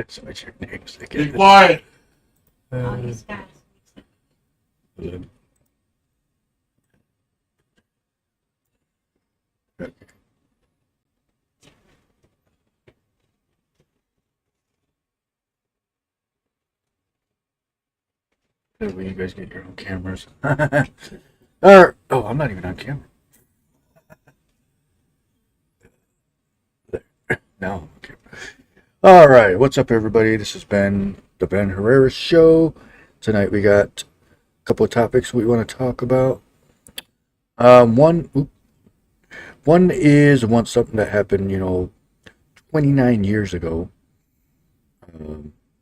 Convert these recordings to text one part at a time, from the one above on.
So what's your name? Be quiet. Oh, he's got That way you guys get your own cameras. Or, oh, I'm not even on camera. There. Now I'm on camera. All right, what's up, everybody? This is Ben, the Ben Herrera Show. Tonight we got a couple of topics we want to talk about. One is something that happened, 29 years ago.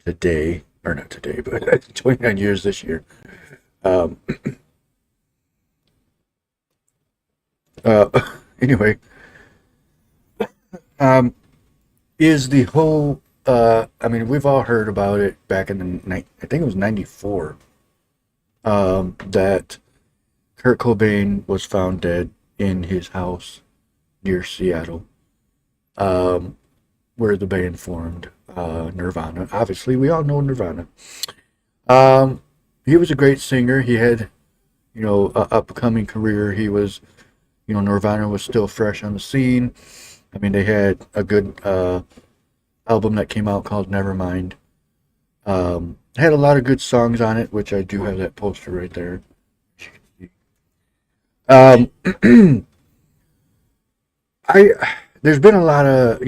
Today, or not today, but 29 years this year. Um, anyway, is the whole, we've all heard about it back in I think it was 94, that Kurt Cobain was found dead in his house near Seattle, where the band formed, Nirvana. Obviously, we all know Nirvana. He was a great singer. He had, an upcoming career. He was, Nirvana was still fresh on the scene. I mean, they had a good album that came out called Nevermind. Had a lot of good songs on it, which I do have that poster right there. There's been a lot of,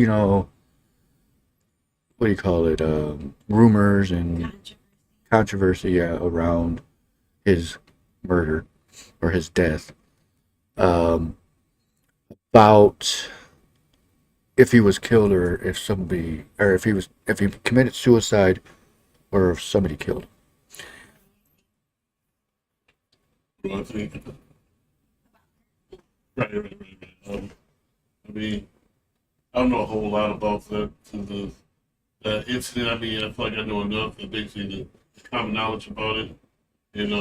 what do you call it, rumors and controversy around his murder or his death, about if he was killed or if he committed suicide or if somebody killed him. Well, I think, right. I don't know a whole lot about the incident. I feel like I know enough, and basically the common knowledge about it. And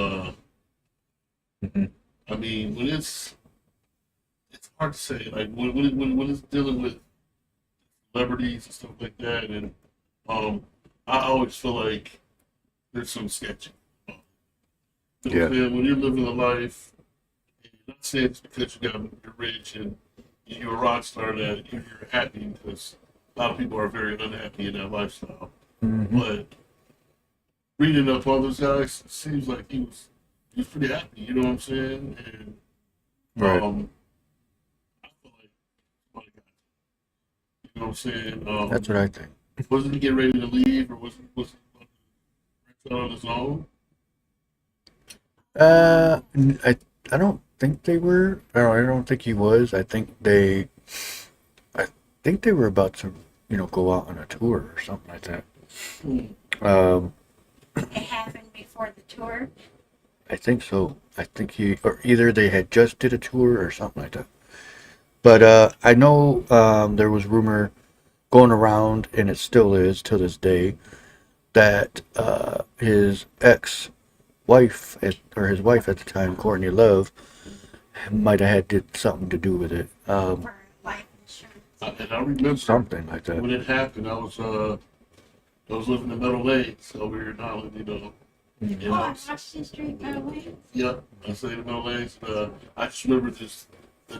when it's hard to say. Like when it's dealing with celebrities and stuff like that, and I always feel like there's some sketching. You know what I'm saying? When you're living a life, you're not saying it's because you're rich and you're a rock star that you're happy, because a lot of people are very unhappy in that lifestyle. Mm-hmm. But reading up on those guys, it seems like he was pretty happy. You know what I'm saying? And Right. I feel like, you know what I'm saying? That's what I think. Wasn't he getting ready to leave, or was he on his own? I don't think they were. I don't think he was. I think they were about to, go out on a tour or something like that. it happened before the tour. I think so. I think or either they had just did a tour or something like that. But I know there was rumor going around, and it still is to this day, that his ex-wife, his wife at the time, Courtney Love, might have had something to do with it. For life insurance. And I remember Something like that. when it happened. I was living in Meadow Lakes over here in Holland, And Oh, I watched the street go away. Yep, I stayed in Meadow Lakes. I just remember the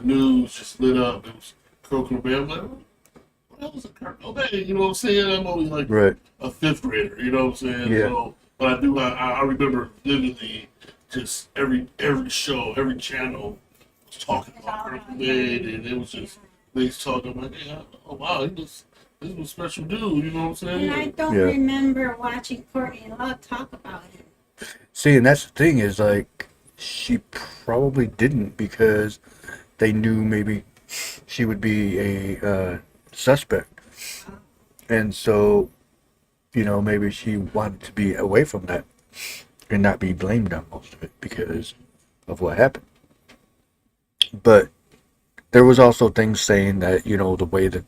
news just lit up. It was Kurt Cobain. I'm like, what the hell was a Kurt Cobain? You know what I'm saying? I'm only like Right. a fifth grader. You know what I'm saying? Yeah. So, but I remember vividly just every show, every channel was talking about Kurt Cobain, and it was just they talking about, yeah, oh wow, this was a special dude. You know what I'm saying? And I don't Yeah. remember watching Courtney Love talk about it. See, and that's the thing is, like, she probably didn't, because they knew maybe she would be a suspect. And so, maybe she wanted to be away from that and not be blamed on most of it because of what happened. But there was also things saying that, the way the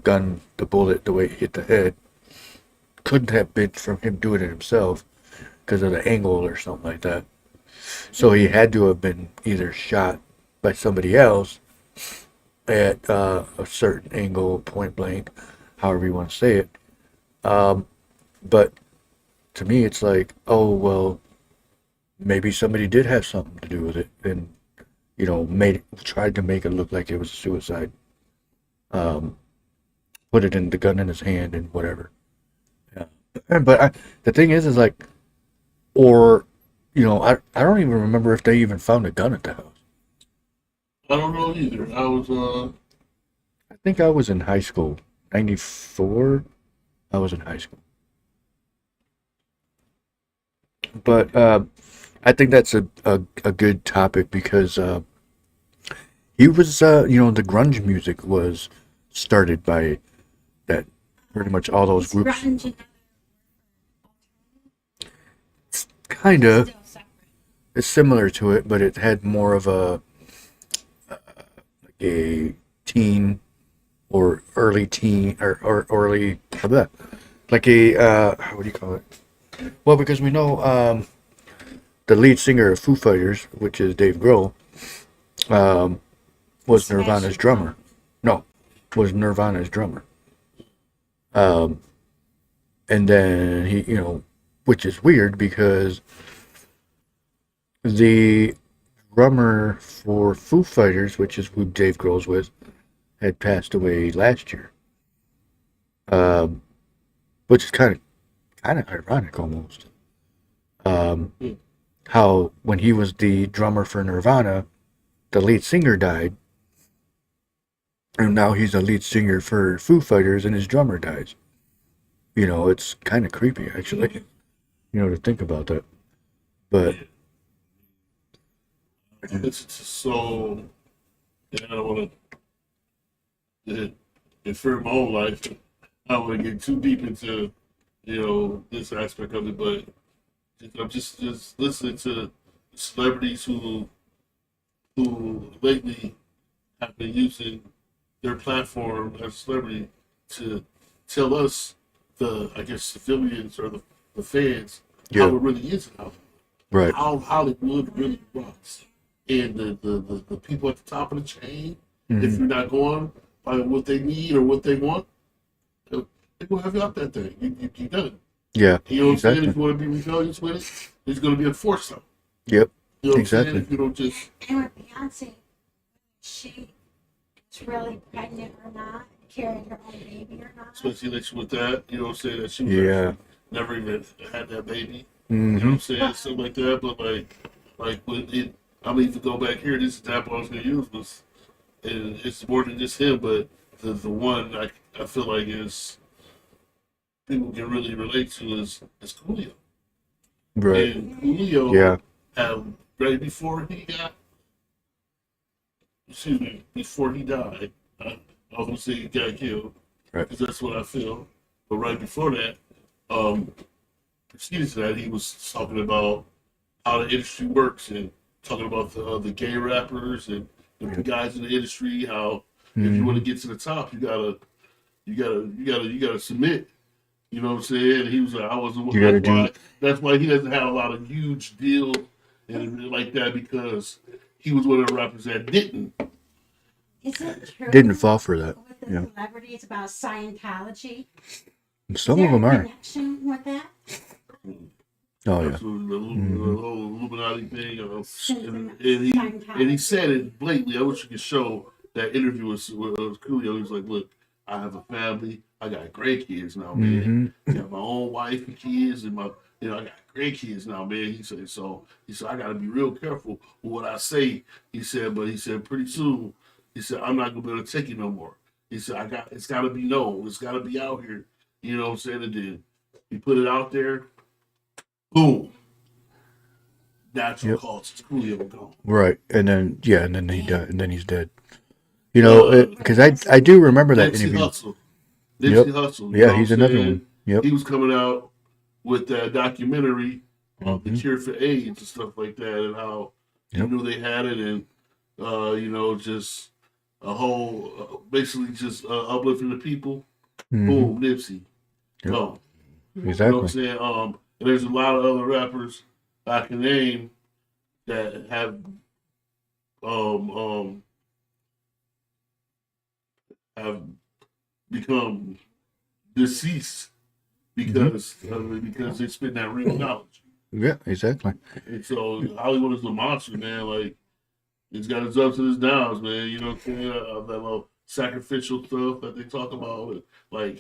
gun, the bullet, the way it hit the head, couldn't have been from him doing it himself because of the angle or something like that. So he had to have been either shot by somebody else at a certain angle, point blank, however you want to say it. But to me, it's like, oh well, maybe somebody did have something to do with it, and tried to make it look like it was a suicide. Um, put it in the gun in his hand and whatever. Yeah. But the thing is like, or I don't even remember if they even found a gun at the house. I don't know either. I was I think I was in high school, 94. I was in high school. But I think that's a good topic because he was, the grunge music was started by that, pretty much all those Is groups. grunge Kinda, still separate? it's similar to it, but it had more of a teen or early teen or early, like a, what do you call it? Well, because we know the lead singer of Foo Fighters, which is Dave Grohl, um, was Nirvana's Smashing drummer. No, was Nirvana's drummer. Um, and then he, which is weird because the drummer for Foo Fighters, which is who Dave Grohl's with, had passed away last year. Um, which is kind of ironic almost. Um, how when he was the drummer for Nirvana, the lead singer died, and now he's a lead singer for Foo Fighters, and his drummer dies. It's kind of creepy actually. To think about that. But it's just so. Yeah, I don't want to infer my own life. I don't want to get too deep into this aspect of it, but I'm just listening to celebrities who lately have been using their platform as a celebrity to tell us, I guess civilians or the fans, how yeah, it really is in Hollywood, right. how Hollywood really runs, and the people at the top of the chain. If Hmm. you're not going by what they need or what they want, they're gonna have you out that thing. You done. Yeah, You know what I'm saying? exactly. If you want to be rebellious with it, there's going to be a force out. Yep, You know what I'm saying? exactly. If you don't just. And with Beyonce, she is really pregnant or not, carrying her own baby or not. Especially with that, you know what I'm saying? That she was Yeah. actually never even had that baby. You know what Hmm. I'm saying? Something like that. But like when it, I'm even go back here. This example I was going to use was, and it's more than just him, but the one I feel like is people can really relate to is Coolio. Right. And Coolio Yeah. right before he got, excuse me, before he died, I was gonna say he got killed Right. because that's what I feel. But right before that, um, preceding to that, he was talking about how the industry works and talking about the gay rappers and the guys in the industry. How if you want to Hmm. get to the top, you gotta submit. You know what I'm saying? And he was like, I wasn't. You got to do. That's why he doesn't have a lot of huge deals and everything like that because he was one of the rappers that didn't. Is it true Didn't fall for that. with the Yeah. celebrities about Scientology? Is Some there of them a are. connection with that? Oh yeah. Absolutely, Hmm. the whole Illuminati thing. Since And he Scientology. said it blatantly. I wish you could show that interview with Coolio. He was like, "Look, I have a family. I got grandkids now, man. Hmm. I got my own wife and kids, and I got grandkids now, man." He said, "So he said I got to be real careful with what I say." He said, "But he said pretty soon, he said I'm not gonna be able to take it no more." He said, it's got to be known. It's got to be out here. You know what I'm saying?" And then he put it out there. Boom. Natural Yep. causes. Coolio gone. Right. And then he died, and then he's dead. Uh, Because I do remember that Nipsey interview. Hussle. Yep. Nipsey Hussle. You Yeah, know what I'm he's another saying? one. Yep. He was coming out with that documentary on the Hmm. cure for AIDS and stuff like that, and how he Yep. knew they had it, and just a whole, basically just uplifting the people. Hmm. Boom, Nipsey Yep. gone. You know what I'm Exactly. saying? And there's a lot of other rappers I can name that have um have become deceased because they spit that real knowledge. Yeah, exactly. And so Hollywood is a monster, man. Like it's got its ups and its downs, man. You know what I'm saying? That little sacrificial stuff that they talk about, like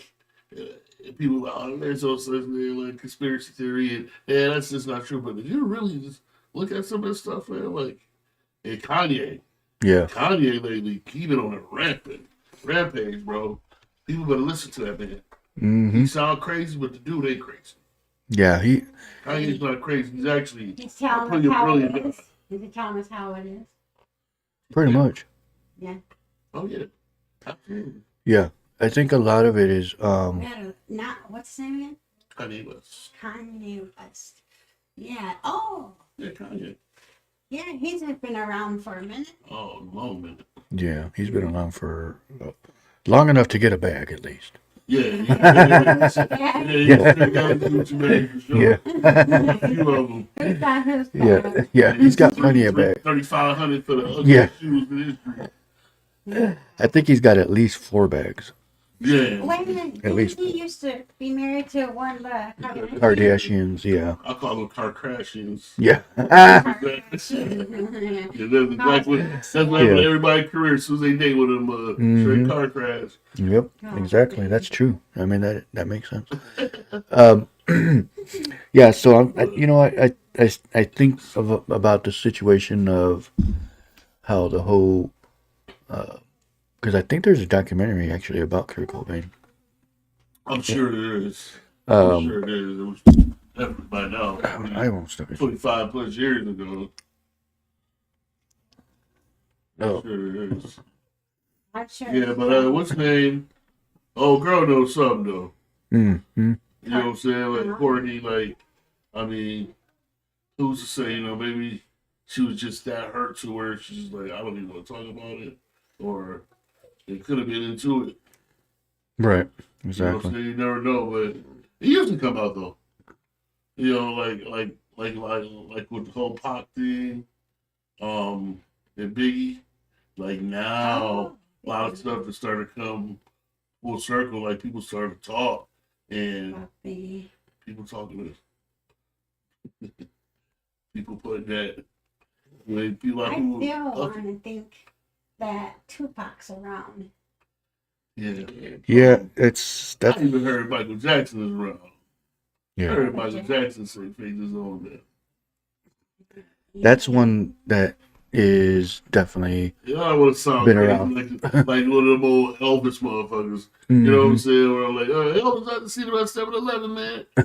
people, there's no such thing like conspiracy theory, and yeah, that's just not true. But if you really just look at some of this stuff, man, like and Yeah. Kanye lately, he been on a rampage, bro. People better listen to that man. Mm-hmm. He sound crazy, but the dude ain't crazy. Yeah, Kanye's not crazy. He's actually He's a telling pretty us how brilliant it guy. is. He's telling us how it is. pretty much. Yeah. Oh yeah, absolutely. Yeah, I think a lot of it is We had what's his name again? Kanye West. Kanye West. Yeah. Oh. Yeah, Kanye. Yeah, he's been around for a minute. Oh, long minute. yeah, he's been around for long enough to get a bag at least. Yeah, Yeah. yeah. Got Gucci Mane for sure. Yeah. A few of them. He's got his Yeah, yeah, he's got plenty of bags. 3,500 for the ugly Yeah. shoes in history. I think he's got at least 4 bags. Yeah. Wait a minute. At least. He used to be married to one of the Kardashians, yeah. I call them car crashes. Yeah. Yeah, that's what happened to everybody's career as soon as they date with them straight car crash. Yep, exactly. That's true. I mean, that makes sense. Yeah, so I think about the situation of how the whole, because I think there's a documentary actually about Kurt Cobain. I'm sure there is. Um, I'm sure there is. It was definitely by now. I won't stop it. 25 plus years ago. Oh. I'm sure there is. I'm sure. Yeah, but what's his name? Oh, girl knows something though. Mm-hmm. You know what I'm saying? Like Courtney, like, I mean, who's to say, maybe she was just that hurt to where she's like, I don't even want to talk about it. Or it could have been into it. Right. You know what I'm Exactly. saying? You never know, but it used to come out though. Like with the whole Pac thing, and Biggie. Like now, a lot of stuff has started to come full circle. Like people started to talk, and people talking to people putting that. When people I like still people, want to think that Tupac's around. yeah. Yeah, I that's even heard Michael Jackson is around. I yeah. heard Michael Jackson say phases on that. That's one that is definitely Yeah, I want to sound been crazy, around. like one of them old Elvis motherfuckers. You know what I'm saying? Where I'm like, Elvis, I had to see them at 7-Eleven, man. Yeah,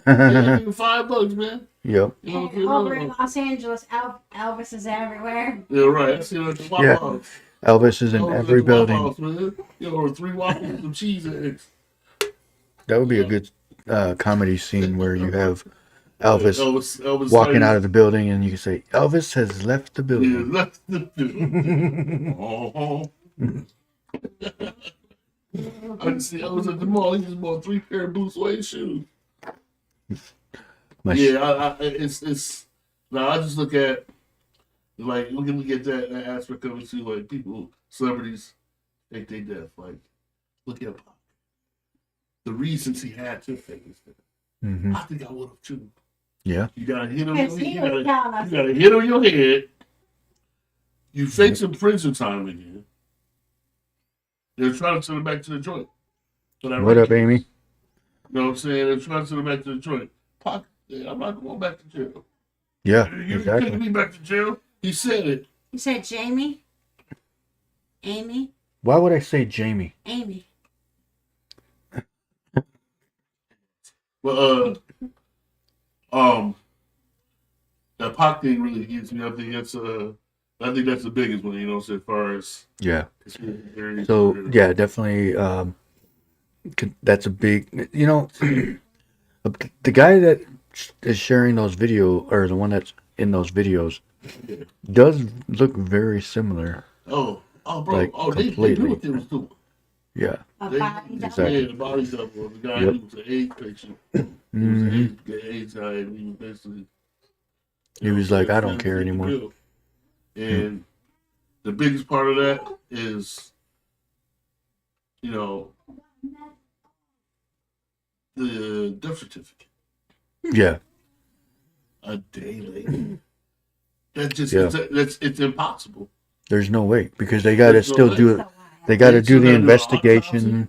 Mhm. $5, man. Yep. You know what I'm And saying? over in Los Angeles, Elvis is everywhere. Yeah, right. I see him at the Waffle Yeah. House. Elvis is in Elvis at every the Waffle building. House, man. Or 3 waffles and some cheese eggs. That would be a good comedy scene where you have Elvis Elvis walking out of the building and you can say, Elvis has left the Yeah, building. that's the building. I just see Elvis at the mall. He just bought 3 pair of blue suede shoes. Yeah, it's. Now I just look at that aspect of it too. Like people, celebrities, fake their death. Like look at Pac. The reasons he had to fake his death. Mm-hmm. I think I would have too. Yeah. You got a hit on Because your he head. was telling us. You got a hit on your head. You fake some prison time again. They're trying to send him back to the joint. What up, Amy? You know what I'm saying? They're trying to send him back to the joint. Pac, I'm not going back to jail. Yeah, You're exactly. taking me back to jail. He said it. You said Jamie? Amy? Why would I say Jamie? Amy. Well, that Pac thing really gets me. I think that's the biggest one. You know, so as far as Yeah. conspiracy theories. So yeah, definitely. That's a big. The guy that is sharing those videos, or the one that's in those videos, does look very similar. bro. Like, They completely. knew what they was doing. Yeah. A They, body double. Exactly. Yeah, the body double. The guy Yep. who was an AIDS patient. He was Mhm. an AIDS guy, and he was basically. He was like, I don't care anymore. And the biggest part of that is you know, the death certificate Yeah. a day later. That just Yeah. it's impossible. There's no way because they got to There's no still way. do it. They got to They do still the gotta do an autopsy. investigation.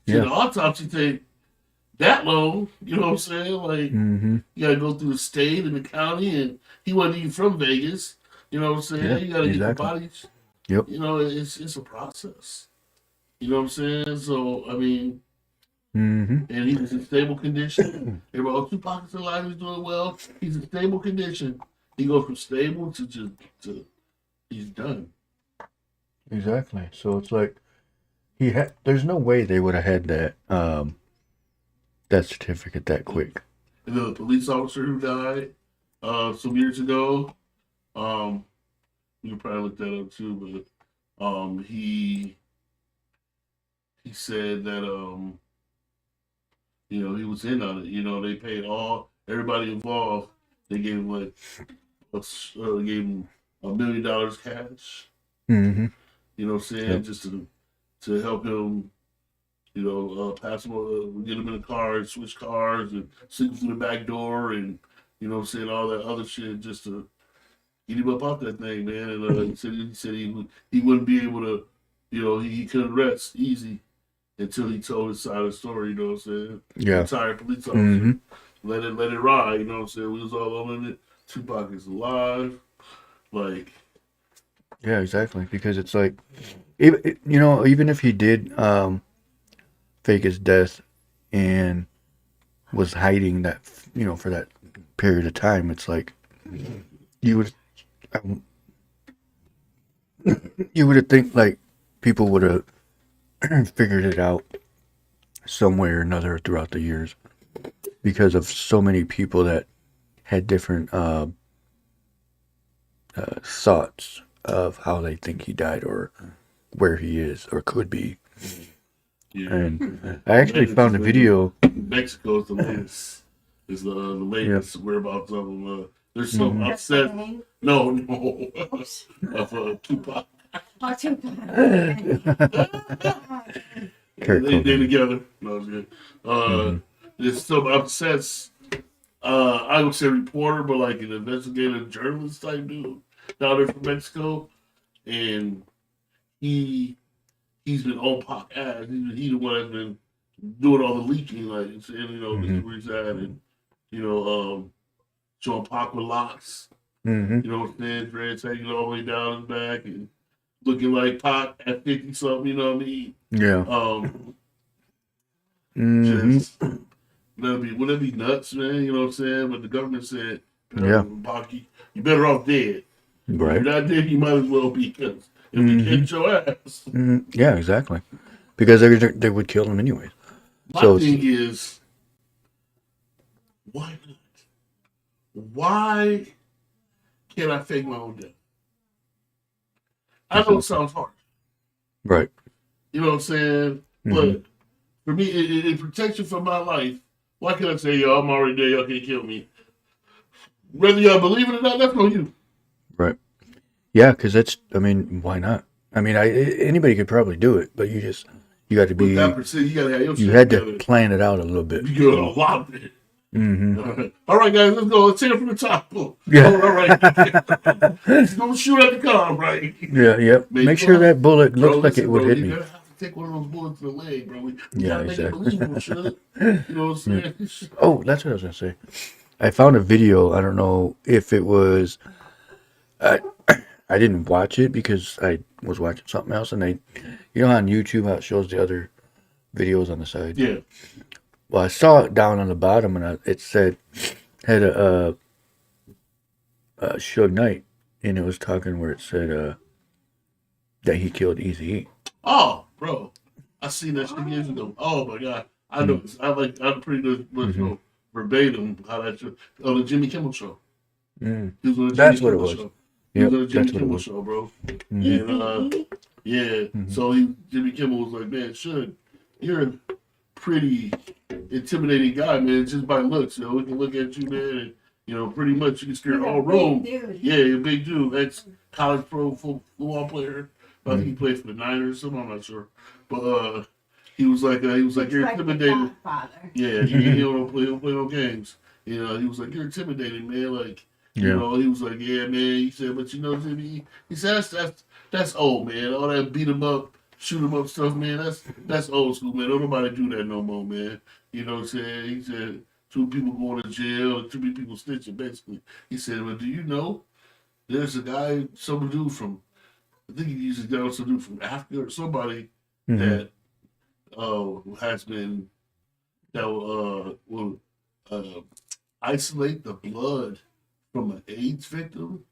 See, Yeah. the autopsy take that long. You know what I'm saying? Like Mm-hmm. you gotta go through the state and the county, and he wasn't even from Vegas. You know what I'm saying? Yeah. You gotta get the Exactly. bodies. Yep. You know, it's a process. You know what I'm saying? So I mean, Mm-hmm. and he was in stable condition. Everybody, oh, Tupac is alive. He's doing well. He's in stable condition. He goes from stable to just to he's done. Exactly. So it's like he had. There's no way they would have had that certificate that quick. And then the police officer who died some years ago, you can probably look that up too, but he said that he was in on it. You know, they paid everybody involved. They gave him gave him $1 million cash. Mm-hmm. You know what I'm saying? Yep. Just to help him, pass him, get him in the car and switch cars and sleep through the back door and you know what I'm saying, all that other shit just to get him up off that thing, man. And he said he wouldn't be able to, he couldn't rest easy until he told his side of the story. You know what I'm saying? Yeah. Retired police officer. Mm-hmm. Let it ride. You know what I'm saying? We was all on it. Tupac is alive. Like. Yeah, exactly. Because it's like, even if he did fake his death and was hiding that, for that period of time, it's like you would, um, you would have think like people would have figured it out some way or another throughout the years because of so many people that had different thoughts of how they think he died or where he is or could be. Yeah. And I actually found a video. Mexico is the latest. Is the latest whereabouts of him. There's some Mhm. upset. No, of Tupac. Oh, Tupac. Kurt They Cobain. together. No, it's good. There's some upsets. I would say reporter, but like an investigative journalist type dude down there from Mexico, and he's been on Pac ass. He's the one that's been doing all the leaking, like saying, this is where he's at, and showing Pac with locks. Mm-hmm. You know what I'm saying? Dreads hanging all the way down his back and looking like Pac at 50 something. You know what I mean? Yeah. Just wouldn't that be nuts, man? You know what I'm saying? But the government said, Pac, you better off dead. Right. If you're not dead, you might as well be, because if they catch your ass. Mm-hmm. Yeah, exactly. Because they would kill him anyways. My So thing is, why not? Why can't I fake my own death? I know it sounds hard. right. You know what I'm saying? Mhm. But for me, it protects you from my life. Why can't I say, yo, I'm already dead, y'all can't kill me? Whether y'all believe it or not, that's on you. Right. Yeah, because why not? Anybody could probably do it, but you got to With be, that percent, you gotta have your you shit had together. to plan it out a little bit. You get a lot of it. Mm-hmm. All right, guys, let's go. Let's take it from the top. Yeah. All right. Don't shoot at the car, right? Yeah, yep. Man, Make you sure gonna that bullet Bro, looks like listen, it would bro, hit you me. gotta have to take one of those bullets to the leg, bro. We Yeah, gotta make it exactly. believable, shit. You know what I'm saying? Oh, that's what I was gonna say. I found a video. I don't know if it was. I didn't watch it because I was watching something else, and on YouTube how it shows the other videos on the side. Yeah. Well, I saw it down on the bottom, and it had a Suge Knight, and it was talking where it said that he killed Eazy-E. Oh, bro. I seen that shit years ago. Oh my god. I know. I'm pretty good with verbatim how that shit on the Jimmy Kimmel show. Mm. He was on the That's Jimmy what it Kimmel was. show. He was on the Yep, Jimmy that's what it Kimmel was. show, bro. Mhm. And yeah. So Jimmy Kimmel was like, man, you're a pretty intimidating guy, man, just by looks. We can look at you, man, and pretty much you can scare the whole room. Dude. Yeah, you're a big dude. Ex-college pro football player. I think he played for the Niners or something, I'm not sure. But he was like, you're like the intimidated. Godfather. Yeah, he don't play no games. You know, he was like, you're intimidating, man. Like, you Yeah. know, he was like, yeah, man. He said, but you know, Jimmy, he said that's old, man. All that beat him up, shoot him up stuff, man. That's old school, man. Don't nobody do that no more, man. You know what I'm saying? He said two people going to jail, too many people snitching, basically. He said, well, do you know there's a guy, some dude from, I think he uses down some dude from Africa or somebody that has been that will isolate the blood from an AIDS victim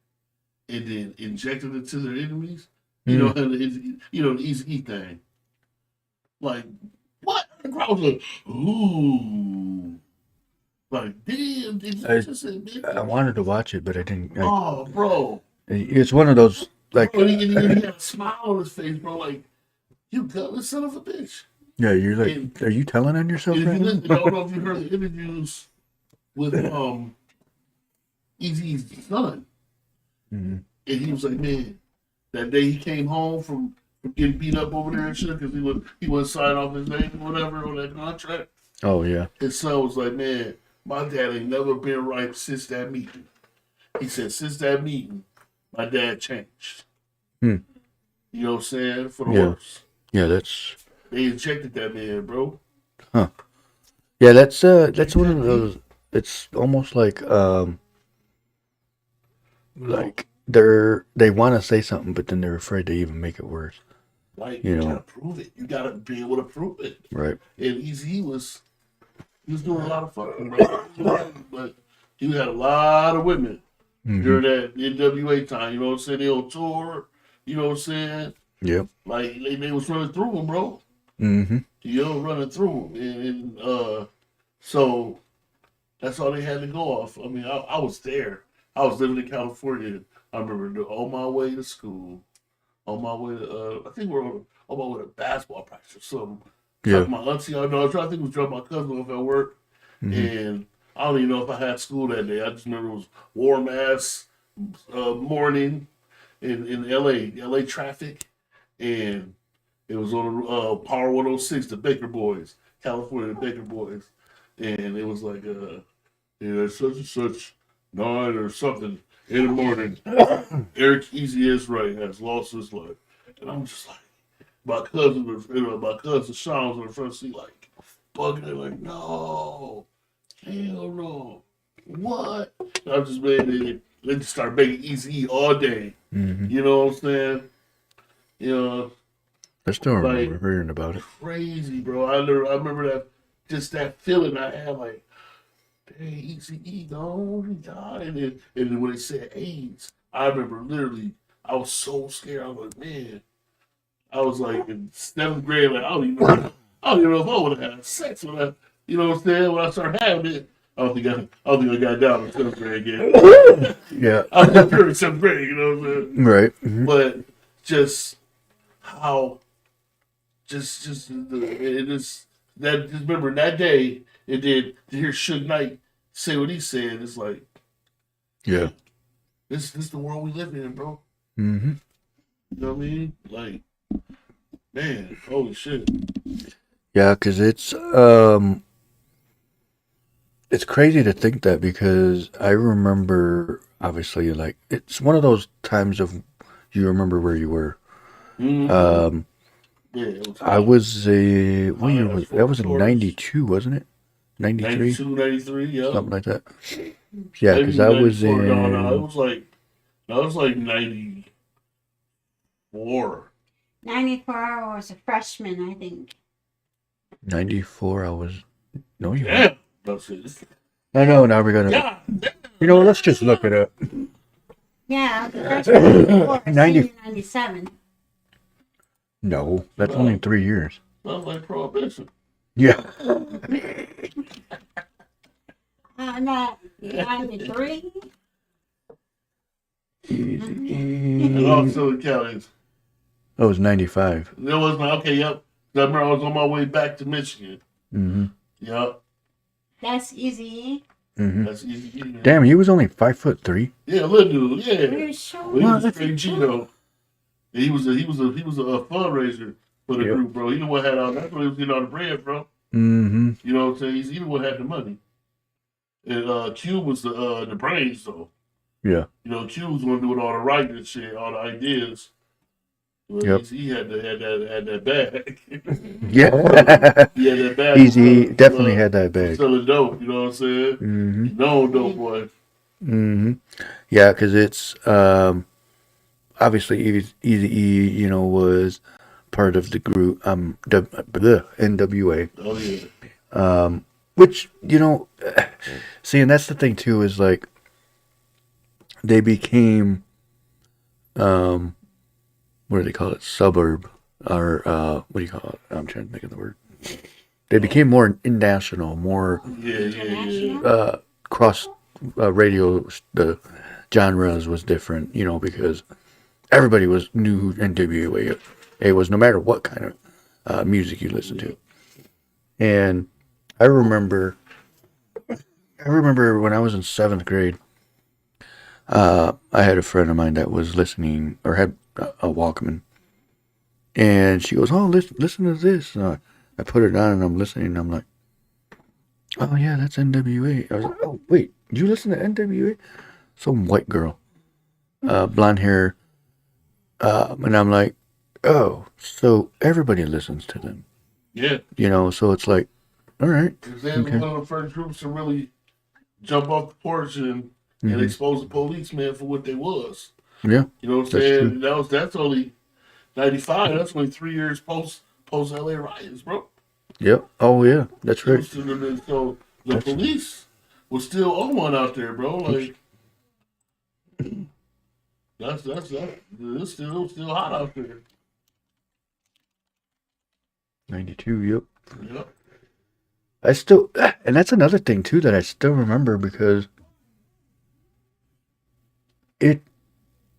and then inject it into their enemies. You know, the easy thing. Like what? The crowd was like, ooh, like damn. Did you just say, I wanted to watch it, but I didn't. Oh, bro. It's one of those like. Bro, and he had a smile on his face, bro. Like you gutless son of a bitch. Yeah, you're like, And are you telling on yourself if right you now? listen, I don't know if you heard the interviews with Eazy's son, Mm-hmm. and he was like, man, that day he came home from getting beat up over there and shit because he wouldn't sign off his name or whatever on that contract. Oh yeah. His son was like, man, my dad ain't never been right since that meeting. He said, since that meeting, my dad changed. Hmm. You know what I'm saying? For the Yeah. worse. Yeah, that's. They injected that man, bro. Huh. Yeah, that's one of those. It's almost like they want to say something, but then they're afraid to even make it worse. Like, You you know. gotta prove it. You gotta be able to prove it. Right. And he was doing a lot of fucking, bro. But he had a lot of women during that NWA time. You know what I'm saying? They on tour. You know what I'm saying? Yep. Like they was running through him, bro. Mm-hmm. You know, running through him, and so that's all they had to go off. I mean, I was there. I was living in California. I remember on my way to school, on my way to I think we're on my way to basketball practice or something. Yeah. Like my auntie, I know. I think it was dropping my cousin off at work, and I don't even know if I had school that day. I just remember it was warm ass morning in LA traffic, and it was on Power 106, the Baker Boys, California, the Baker Boys, and it was like such and such 9 or something in the morning. Eric Easy is right has lost his life, and I'm just like, my cousin Sean was in the front seat like bugging it like, no, hell no, what? And I'm just made they just start making Easy E all day. Mm-hmm. You know what I'm saying? You know. I still remember Like, hearing about it. crazy, bro. I remember that feeling I had, like, dang, Easy gone, he died. And then when they said AIDS, I remember literally, I was so scared. I was like, man, I was like in 7th grade, like, I don't even know if I would have had sex when you know what I'm saying? When I started having it, I don't think I got down in 7th grade again. Yeah. I was pure in 7th grade, you know what I'm saying? Right. Mm-hmm. But just how. Just it is that. Just remember that day, and then to hear Suge Knight say what he said, it's like, Yeah. this is the world we live in, bro. Mm-hmm. You know what I mean? Like, man, holy shit. Yeah, because it's crazy to think that, because I remember, obviously, like, it's one of those times of you remember where you were. Mm-hmm. Yeah, it was I was what year was that? Was in Taurus. 92, wasn't it? 93, 92, 93, yeah. something like that. Yeah, because Maybe I was 94. in. No, it was like 94. 94, I was a freshman, I think. 94. I was. No, you. Yeah. That's it. I know. Now we're gonna. Yeah. You know, let's just look it up. Yeah, I was a freshman before, 90. senior 97. No, that's only 3 years. Sounds like prohibition. Yeah. Not 93. And also the counties. That was 95. There was not okay. Yep. I remember I was on my way back to Michigan. Mm-hmm. Yep. That's easy. Mm-hmm. That's easy. Man. Damn, he was only 5'3". Yeah, little dude. Are Yeah. you sure? Well, he was a straight G though. He was a fundraiser. for the Yep. group, bro. He the one had all. That's what he was getting all the bread, bro. Mm-hmm. You know what I'm saying? He the one had the money, and Q was the brains, though. Yeah. You know, Q was going to do all the writing and shit, all the ideas. Well, Yep. he had that bag. Yeah. He had that bag. He definitely had that for bag. selling dope. You know what I'm saying? Mm-hmm. No dope boy. Mm-hmm. Yeah, because it's obviously Easy E, you know, was part of the group NWA, Oh yeah. which you know, see, and that's the thing too is like they became what do they call it, suburb or what do you call it? I'm trying to think of the word. They became more international, more Yeah. cross radio. The genres was different, you know, because everybody knew who NWA it was, no matter what kind of music you listened to. And I remember when I was in 7th grade, I had a friend of mine that was listening or had a Walkman, and she goes, "Oh, listen to this." And I put it on and I'm listening. And I'm like, "Oh yeah, that's NWA." I was like, "Oh wait, you listen to NWA?" Some white girl, blonde hair, and I'm like, "Oh, so everybody listens to them." Yeah. You know, so it's like, all right. They were one of the first groups to really jump off the porch and expose the policeman for what they was. Yeah. You know what I'm That's saying? true. That's only 95. That's only 3 years post LA riots, bro. Yep. Oh yeah, that's It right. was so the police was still on one out there, bro. Like that's it's still hot out there. 92. Yep. Yep. I still, and that's another thing too that I still remember because it,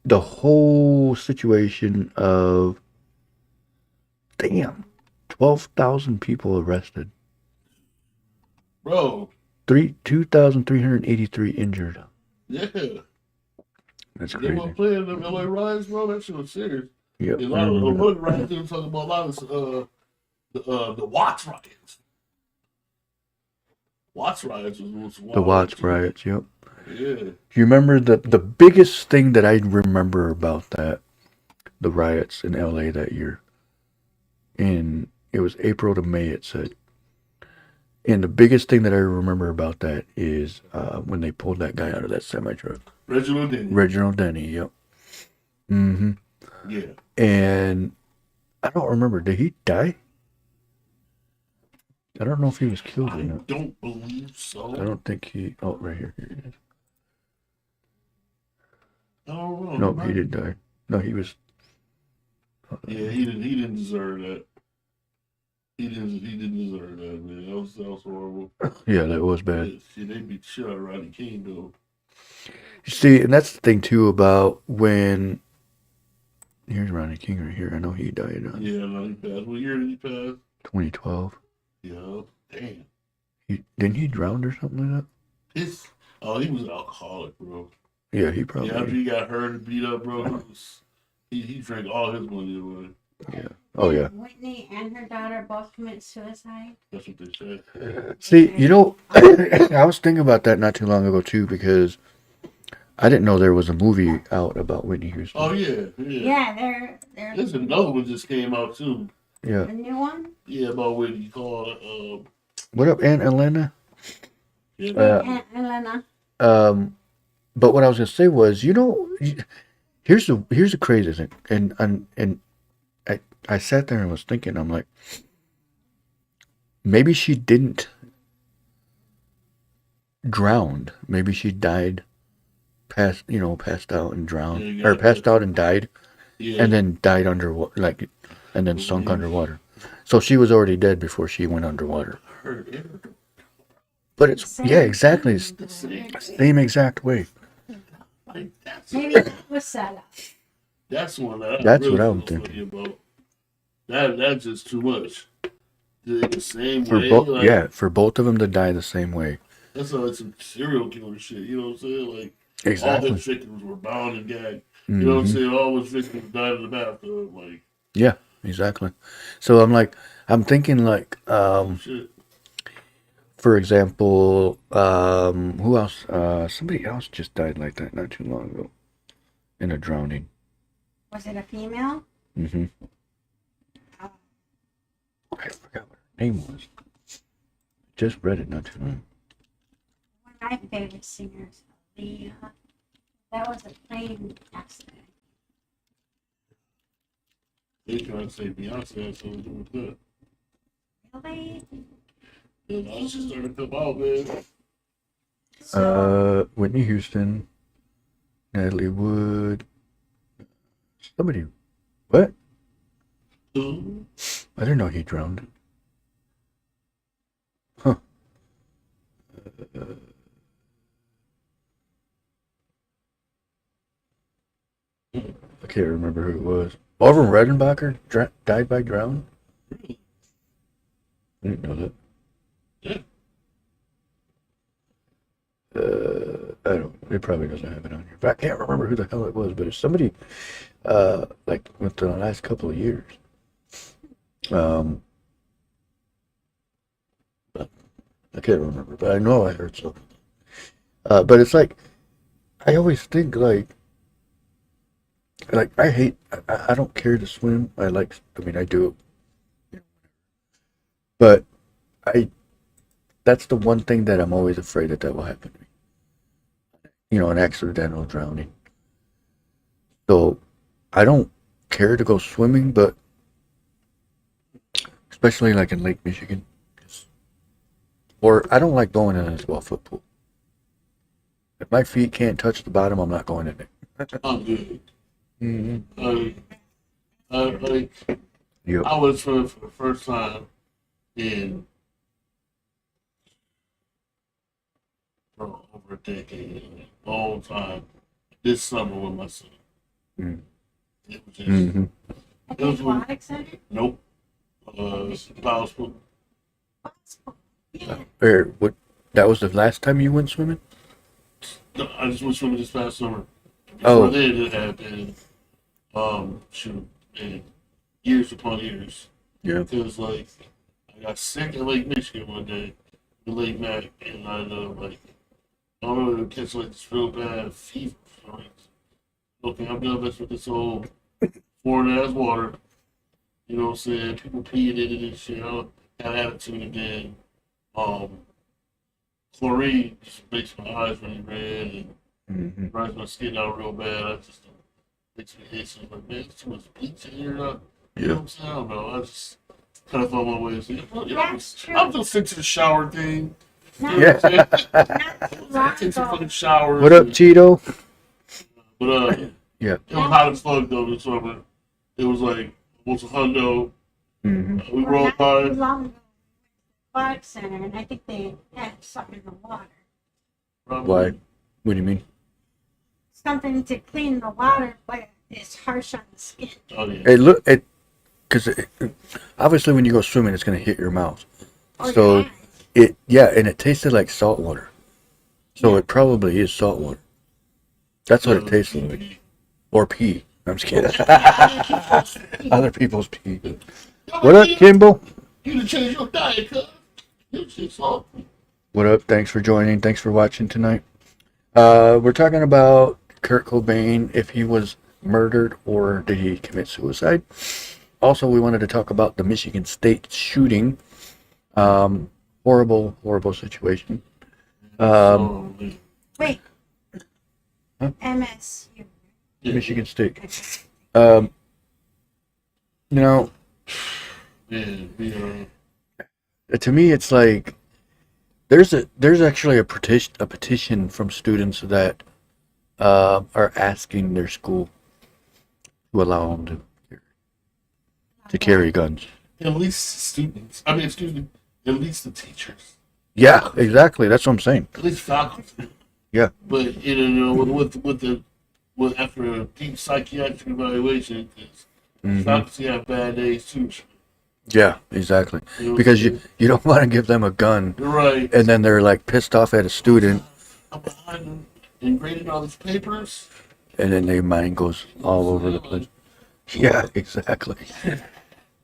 the whole situation of, damn, 12,000 people arrested, Bro. 2,383 injured. Yeah. That's They crazy. were playing them LA riots, bro. That shit was serious. Yep. A I lot of remember hood riots. They were talking about a lot of the Watts riots. Watts riots was wild. the Watts too. riots. Yep. Yeah. Do you remember the biggest thing that I remember about the riots in LA that year? It was April to May, it said. And the biggest thing that I remember about that is when they pulled that guy out of that semi truck. Reginald Denny, yep. Mm-hmm. Yeah. And I don't remember. Did he die? I don't know if he was killed or I not. don't believe so. I don't think he. Oh, right here. Here he is. I don't know. No, he didn't die. No, he was. Yeah, he didn't deserve that. He didn't deserve that, man. That was horrible. Yeah, that was bad. Yeah, shit, they beat the shit out of Rodney King, though. You see, and that's the thing too about when. Here's Ronnie King right here. I know he died on Yeah, no, he passed. What year did he pass? 2012. Yeah, damn. Didn't he drown or something like that? He was an alcoholic, bro. Yeah, he probably. Yeah, after he got hurt and beat up, bro, he drank all his money away. Yeah. Oh yeah. Whitney and her daughter both commit suicide. That's what they said. See, you know, I was thinking about that not too long ago too because I didn't know there was a movie out about Whitney Houston. Oh yeah. Yeah, they're There's another one just came out too. Yeah. the new one. Yeah, about Whitney called. What up, Aunt Elena? Yeah. Aunt Elena. But what I was gonna say was, you know, here's the crazy thing, and I sat there and was thinking, I'm like, maybe she didn't drown. Maybe she died, passed out and drowned, or passed out and died, and then died underwater, and then sunk underwater. So she was already dead before she went underwater. But it's exactly it's the same exact way. Maybe that was set up. That's one that That's really what I'm feel thinking. funny about. That's just too much. The same For way. for both of them to die the same way. That's like some serial killer shit. You know what I'm saying? Like Exactly. all his victims were bound and gagged. You know what I'm saying? All his victims died in the bathtub. Like Yeah, exactly. So I'm thinking like, Shit. for example, who else? Somebody else just died like that not too long ago in a drowning. Was it a female? Mm-hmm. Uh, I forgot what her name was. Just read it not too long. one of my favorite singers, Leah. That was a plane accident. They trying to say Beyonce had something to do with that. Really? I was just starting to come out, man. So, Whitney Houston, Natalie Wood, somebody. What? Ooh. I didn't know he drowned. Huh. I can't remember who it was. Marvin Redenbacher died by drowning? Really? I didn't know that. Yeah. I don't. It probably doesn't have it on here, but I can't remember who the hell it was. But it's somebody, like within the last couple of years. Um, but I can't remember, but I know I heard something. But it's like I always think like I hate. I don't care to swim. I mean, I do, but I. That's the one thing that I'm always afraid that will happen to me. You know, an accidental drowning. So I don't care to go swimming, but especially like in Lake Michigan, or I don't like going in a 12-foot pool. If my feet can't touch the bottom, I'm not going in it. I'm good. Mm-hmm. Like, Yep. I was swimming for the first time in for over a decade, a long time. This summer with my son. Mm. It was just, Mm-hmm. at It was the aquatic center? nope. Powerful. Yeah. Or what? That was the last time you went swimming? No, I just went swimming this past summer. Oh. Before then, it had been, shoot, and years upon years. Yeah. Because, like, I got sick in Lake Michigan one day, the Lake Mac, and I like, I don't know, catch like this real bad fever. Like, okay, I'm done messing with this old foreign ass water. You know what I'm saying? People peeing in it and shit. I don't have attitude, and then, chlorine just makes my eyes really red and Mm-hmm. dries my skin out real bad. I just makes me itchy. I'm like, man, there's too much bleach in here. You know what I'm saying? I don't know. I just kind of thought my way. You know, That's true. I'm just into the shower thing. Not, You know what I'm saying? not too I long take some ago. fucking showers. What up, and- Cheeto? But Yeah. it was hot as fuck though this summer. It was like almost a hundo. Mm-hmm. We Well, rolled not by. too long ago. Aquatic center, and I think they had something in the water. Probably. Why? What do you mean? Something to clean the water, but it's harsh on the skin. Oh yeah. Because obviously when you go swimming, it's gonna hit your mouth. Or So your eyes. and it tasted like salt water. So Yeah. it probably is salt water. That's what it tastes like. Or pee. I'm just kidding. Other people's pee. What up, Kimball? You done changed your diet, cuz. You shit salty. What up? Thanks for joining. Thanks for watching tonight. We're talking about Kurt Cobain, if he was murdered or did he commit suicide. Also, we wanted to talk about the Michigan State shooting. Horrible, horrible situation. Wait. Huh? MSU. Yeah. Michigan State. Okay. You know, Yeah, to me, it's like there's actually a petition from students that are asking their school to allow them to carry guns. at least students. I mean, excuse me. At least the teachers. Yeah, exactly. That's what I'm saying. At least faculty. Yeah. But you know, with after a deep psychiatric evaluation, because faculty have bad days too. Yeah, exactly. You know what Because I'm saying? you don't want to give them a gun You're right. and then they're like pissed off at a student I'm behind them in grading all these papers. and then their mind goes all over the place. Yeah, exactly.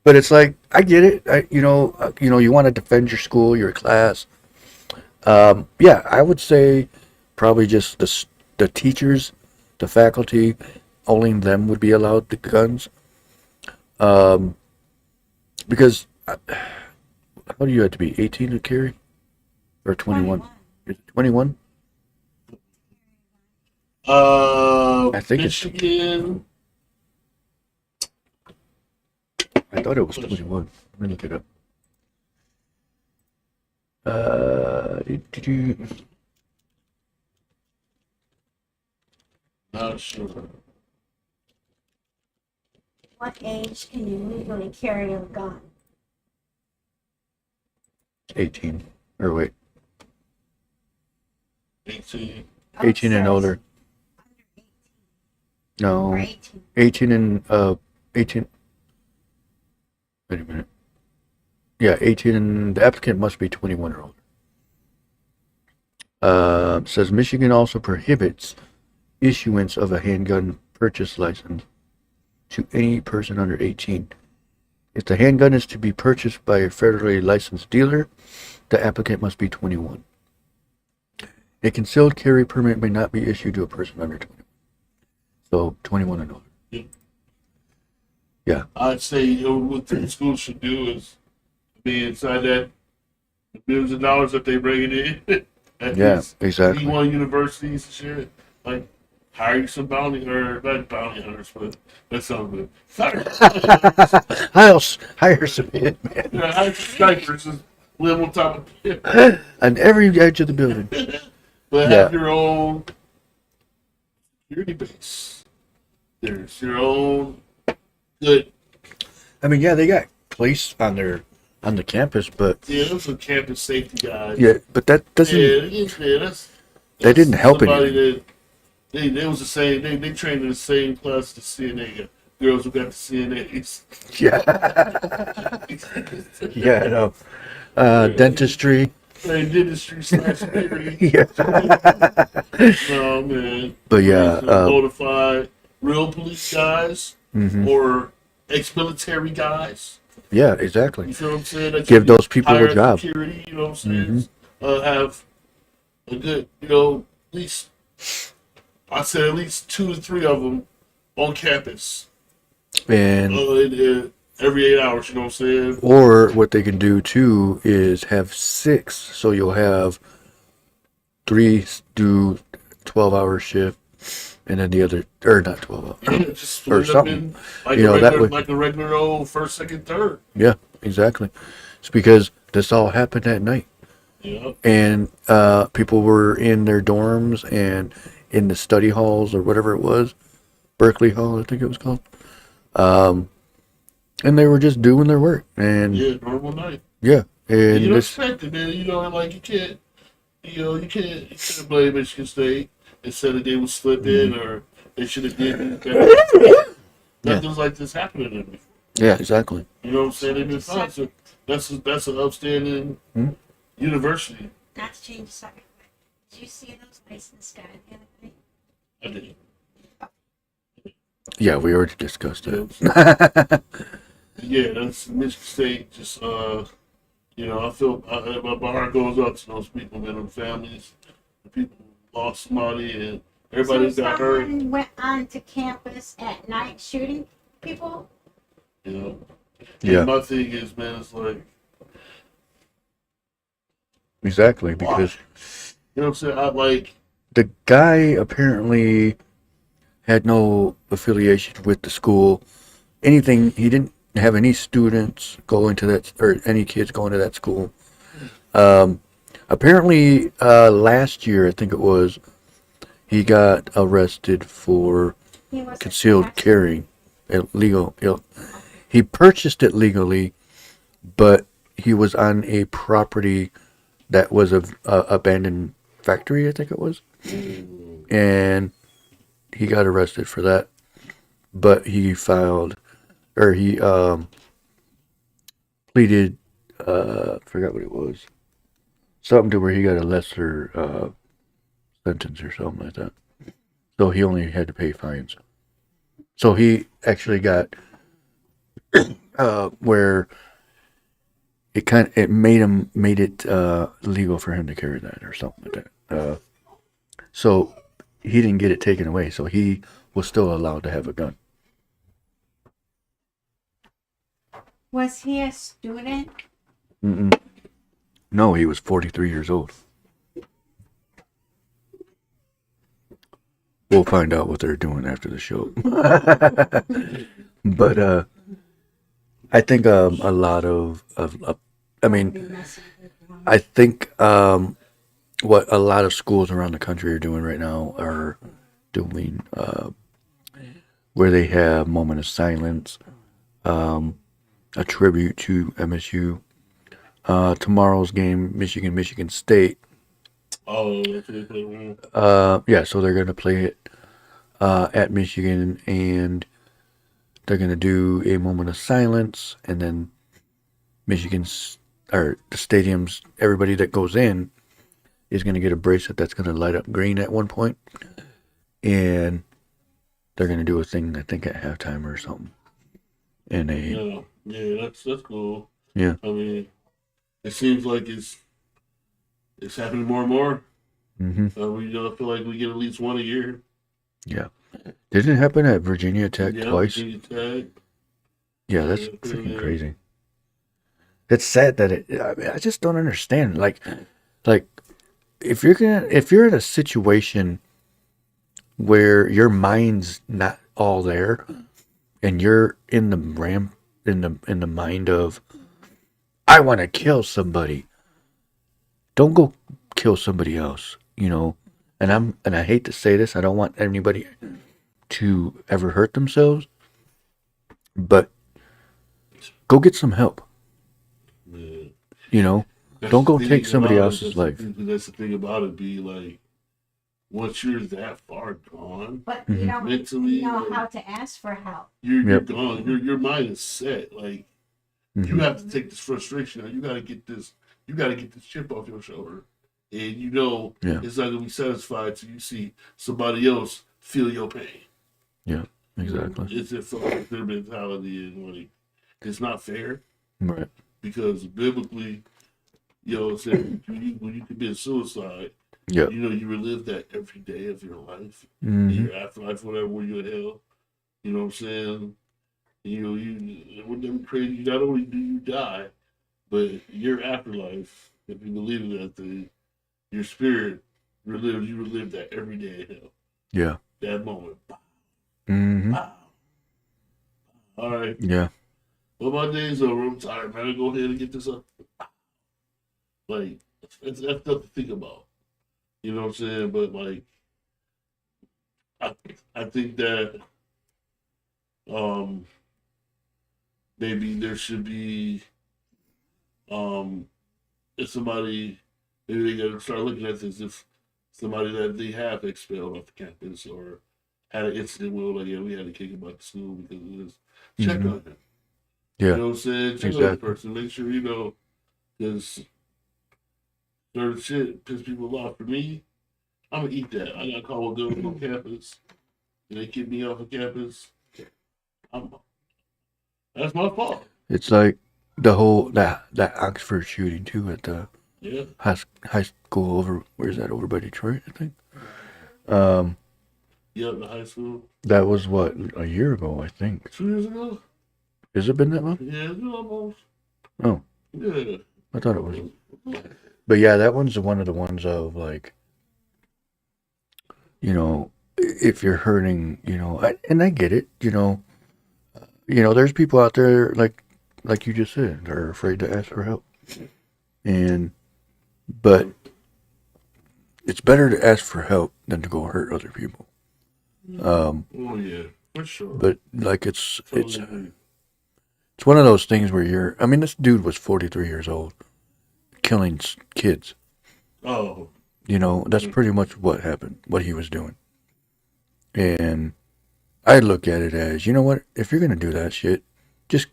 But it's like I get it. You want to defend your school, your class. Yeah, I would say probably just the teachers, the faculty, only them would be allowed the guns. Um, because how do you have to be 18 to carry or 21? 21. Is it 21? I think it's. Michigan. I thought it was 21. Let me look it up. Did you? Not sure. What age can you legally carry a gun? 18. Or wait, 18. 18 and Says older. Under 18 No, or 18. 18 and 18. Wait a minute. Yeah, 18 and the applicant must be 21 or older. Says Michigan also prohibits issuance of a handgun purchase license to any person under 18. If the handgun is to be purchased by a federally licensed dealer, the applicant must be 21. A concealed carry permit may not be issued to a person under 21. So 21 and older. Yeah. I'd say what the schools should do is be inside that the billions of dollars that they bring in. At Yeah, these exactly. D1 universities and shit. Like, hire some not bounty hunters, but that sounds good. I'll hire some hitmen Yeah, hire some snipers and live on top of it. on every edge of the building. But Yeah. have your own security base. There's your own good. I mean, yeah, they got police on the campus, but Yeah, those are campus safety guys. yeah, but that doesn't. That's That didn't help somebody anything. that they was the same. They trained in the same class as CNA girls who got the CNAs. Yeah. Yeah, I know. Dentistry. They dentistry / security. Yeah. No man. But yeah, Notified real police guys mhm. or ex-military guys. Yeah, exactly. You feel what I'm saying? That Give you those people a hire job. security, you know what I'm saying? Mhm. Have a good, at least, I said at least 2 to 3 of them on campus. And Every 8 hours, you know what I'm saying? or what they can do too is have 6, so you'll have 3 do 12-hour shift, and then the other, or not 12 hours, Yeah, just or split it up something. in like You a know, that regular, would- like a regular old first, second, third. Yeah, exactly. It's because this all happened at night. Yeah. And people were in their dorms and in the study halls or whatever it was, Berkeley Hall, I think it was called. And they were just doing their work. And Yeah, normal night. yeah, and You don't this, expect it, man. Like you can't, you can't blame Michigan State and say that they was slipping or they should have did it better. Nothing like this happening to them before. yeah, exactly. You know what I'm saying? They've been fine. So that's an upstanding university. Not to change the subject, but did you see those licensed guys the other night? I did. Yeah, we already discussed You know it. what I'm saying? Yeah, that's Michigan State. Just I feel my heart goes out to those people, man, them families, the people who lost somebody, and everybody So got hurt. someone went onto campus at night shooting people? You know. Yeah. And my thing is, man, it's like, Exactly, because you know what I'm saying? I like. the guy apparently had no affiliation with the school. Anything, he didn't have any students going to that, or any kids going to that school. Apparently, last year, I think it was, he got arrested for He was concealed carry, illegal. He purchased it legally, but he was on a property that was a abandoned factory, I think it was, and he got arrested for that. But he filed, or he pleaded, forgot what it was, something to where he got a lesser sentence or something like that. So he only had to pay fines. So he actually got where it made it legal for him to carry that or something like that. So he didn't get it taken away, so he was still allowed to have a gun. Was he a student? Mm-mm. No, he was 43 years old. We'll find out what they're doing after the show. But I think a lot of I mean, I think what a lot of schools around the country are doing right now are doing where they have moment of silence, a tribute to MSU. Tomorrow's game, Michigan State. Oh, that's what they play around. Yeah, so they're gonna play it at Michigan, and they're gonna do a moment of silence, and then Michigan's or the stadium's everybody that goes in is gonna get a bracelet that's gonna light up green at one point, and they're gonna do a thing I think at halftime or something. And That's cool. Yeah. I mean, it seems like it's happening more and more. We feel like we get at least one a year. Yeah. Didn't it happen at Virginia Tech twice? Virginia Tech. Yeah, that's freaking crazy. It's sad that I just don't understand. Like if you're in a situation where your mind's not all there, and you're in the mind of I want to kill somebody. Don't go kill somebody else, And I hate to say this, I don't want anybody to ever hurt themselves, but go get some help. Yeah. Don't go take somebody else's life. That's the thing about it. Be like, once you're that far gone, But you don't mentally, know how to ask for help. you're gone. Your mind is set. Like you have to take this frustration out. You got to get this. You got to get this chip off your shoulder, and it's not gonna be satisfied till you see somebody else feel your pain. Yeah, exactly. It's just like their mentality, and like it's not fair. Right. Because biblically, when you commit suicide, Yeah. you relive that every day of your life, Mm-hmm. your afterlife, whatever, where you're in hell. You know what I'm saying? It wouldn't be crazy. Not only do you die, but your afterlife, if you believe in that thing, your spirit you relive that every day in hell. Yeah. That moment. Mm-hmm. Wow. All right. Yeah. Well, my day's over. I'm tired, man. I go ahead and get this up. Like, that's tough to think about. You know what I'm saying? But, like, I think that maybe there should be if somebody, maybe they got to start looking at this if somebody that they have expelled off the campus or had an incident where, like, we had to kick him out of school because of this. Check on him. Yeah. You know what I'm saying? Check on the person. Make sure because certain shit piss people off. For me, I'm going to eat that. I got to call a girl on campus and they kick me off of campus. That's my fault. It's like the whole that Oxford shooting too at the high school over by Detroit, I think. The high school. That was what, a year ago, I think. 2 years ago? Has it been that long? Yeah, it's been almost. Oh. Yeah. I thought it was. But yeah, that one's one of the ones of like, if you're hurting, and I get it, there's people out there like you just said, they're afraid to ask for help. But it's better to ask for help than to go hurt other people. Oh yeah, for sure. But like it's one of those things where this dude was 43 years old, killing kids. Oh. That's pretty much what happened, what he was doing. And I look at it as, you know what, if you're going to do that shit, just,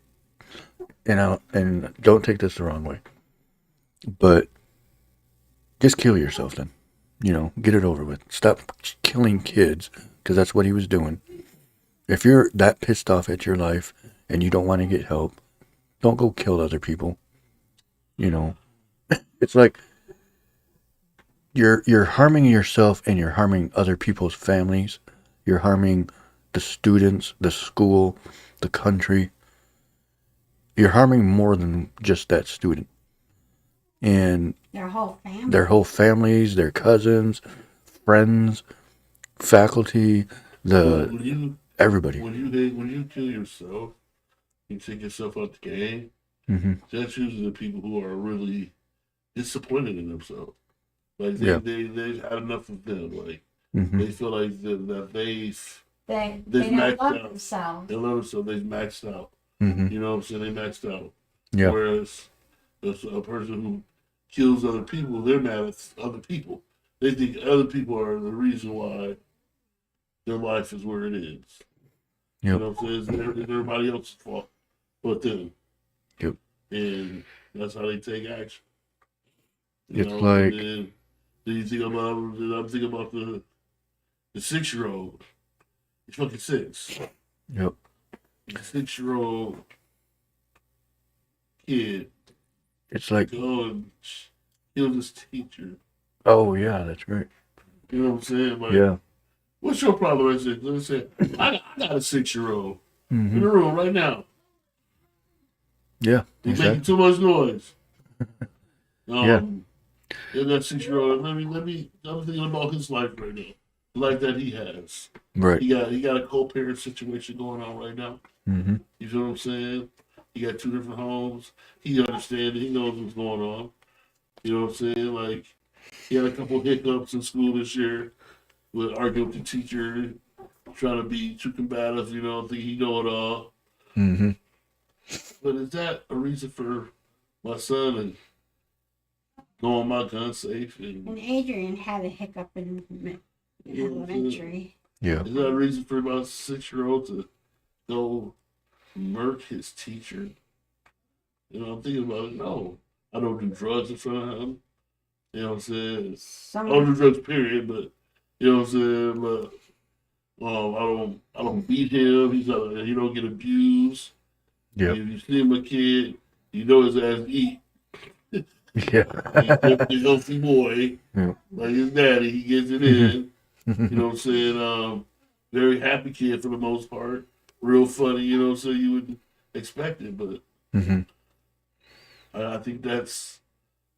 and don't take this the wrong way, but just kill yourself then. Get it over with. Stop killing kids, because that's what he was doing. If you're that pissed off at your life and you don't want to get help, Don't go kill other people. You know, it's like you're harming yourself and you're harming other people's families. You're harming the students, the school, the country. You're harming more than just that student. And Their whole family. their whole families, their cousins, friends, faculty, everybody. When you kill yourself, you take yourself out the game. Mm-hmm. That's usually the people who are really disappointed in themselves. Like they've had enough of them. Like Mm-hmm. they feel like that They they've don't maxed love out. themselves. They love themselves. They've maxed out. Mm-hmm. You know what I'm saying? They maxed out. Yeah. Whereas a person who kills other people, they're mad at other people. They think other people are the reason why their life is where it is. Yep. You know what I'm saying? It's everybody else's fault but them. Yep. And that's how they take action. It's like- then you think about, I'm thinking about the 6-year-old. He's fucking 6. Yep. The 6-year-old kid It's like, go and kill this teacher. oh yeah, that's right. You know what I'm saying? Like, Yeah. what's your problem? I said, I got a 6-year-old in Mm-hmm. the room right now. Yeah. He's Exactly. making too much noise. Yeah. And that 6-year-old, I'm thinking about his life right now. The life that he has. Right. He got a co-parent situation going on right now. Mm-hmm. You feel what I'm saying? He got 2 different homes. He understands. He knows what's going on. You know what I'm saying? Like, he had a couple hiccups in school this year with arguing with the teacher, trying to be too combative, you know, think he know it all. Mm-hmm. But is that a reason for my son and knowing my gun safe? And And Adrian had a hiccup in elementary. Yeah. is that a reason for my 6-year-old to go murk his teacher? You know, I'm thinking about it. No, I don't do drugs in front of him. You know what I'm saying? I don't do drugs, period. But you know what I'm saying? But I don't beat him. He don't get abused. Yeah. If you see him a kid, you know his ass eat. Yeah. He's definitely a healthy boy. Yeah. Like his daddy, he gets it in. You know what I'm saying? Very happy kid for the most part. Real funny, you know, so you wouldn't expect it. But Mm-hmm. I think that's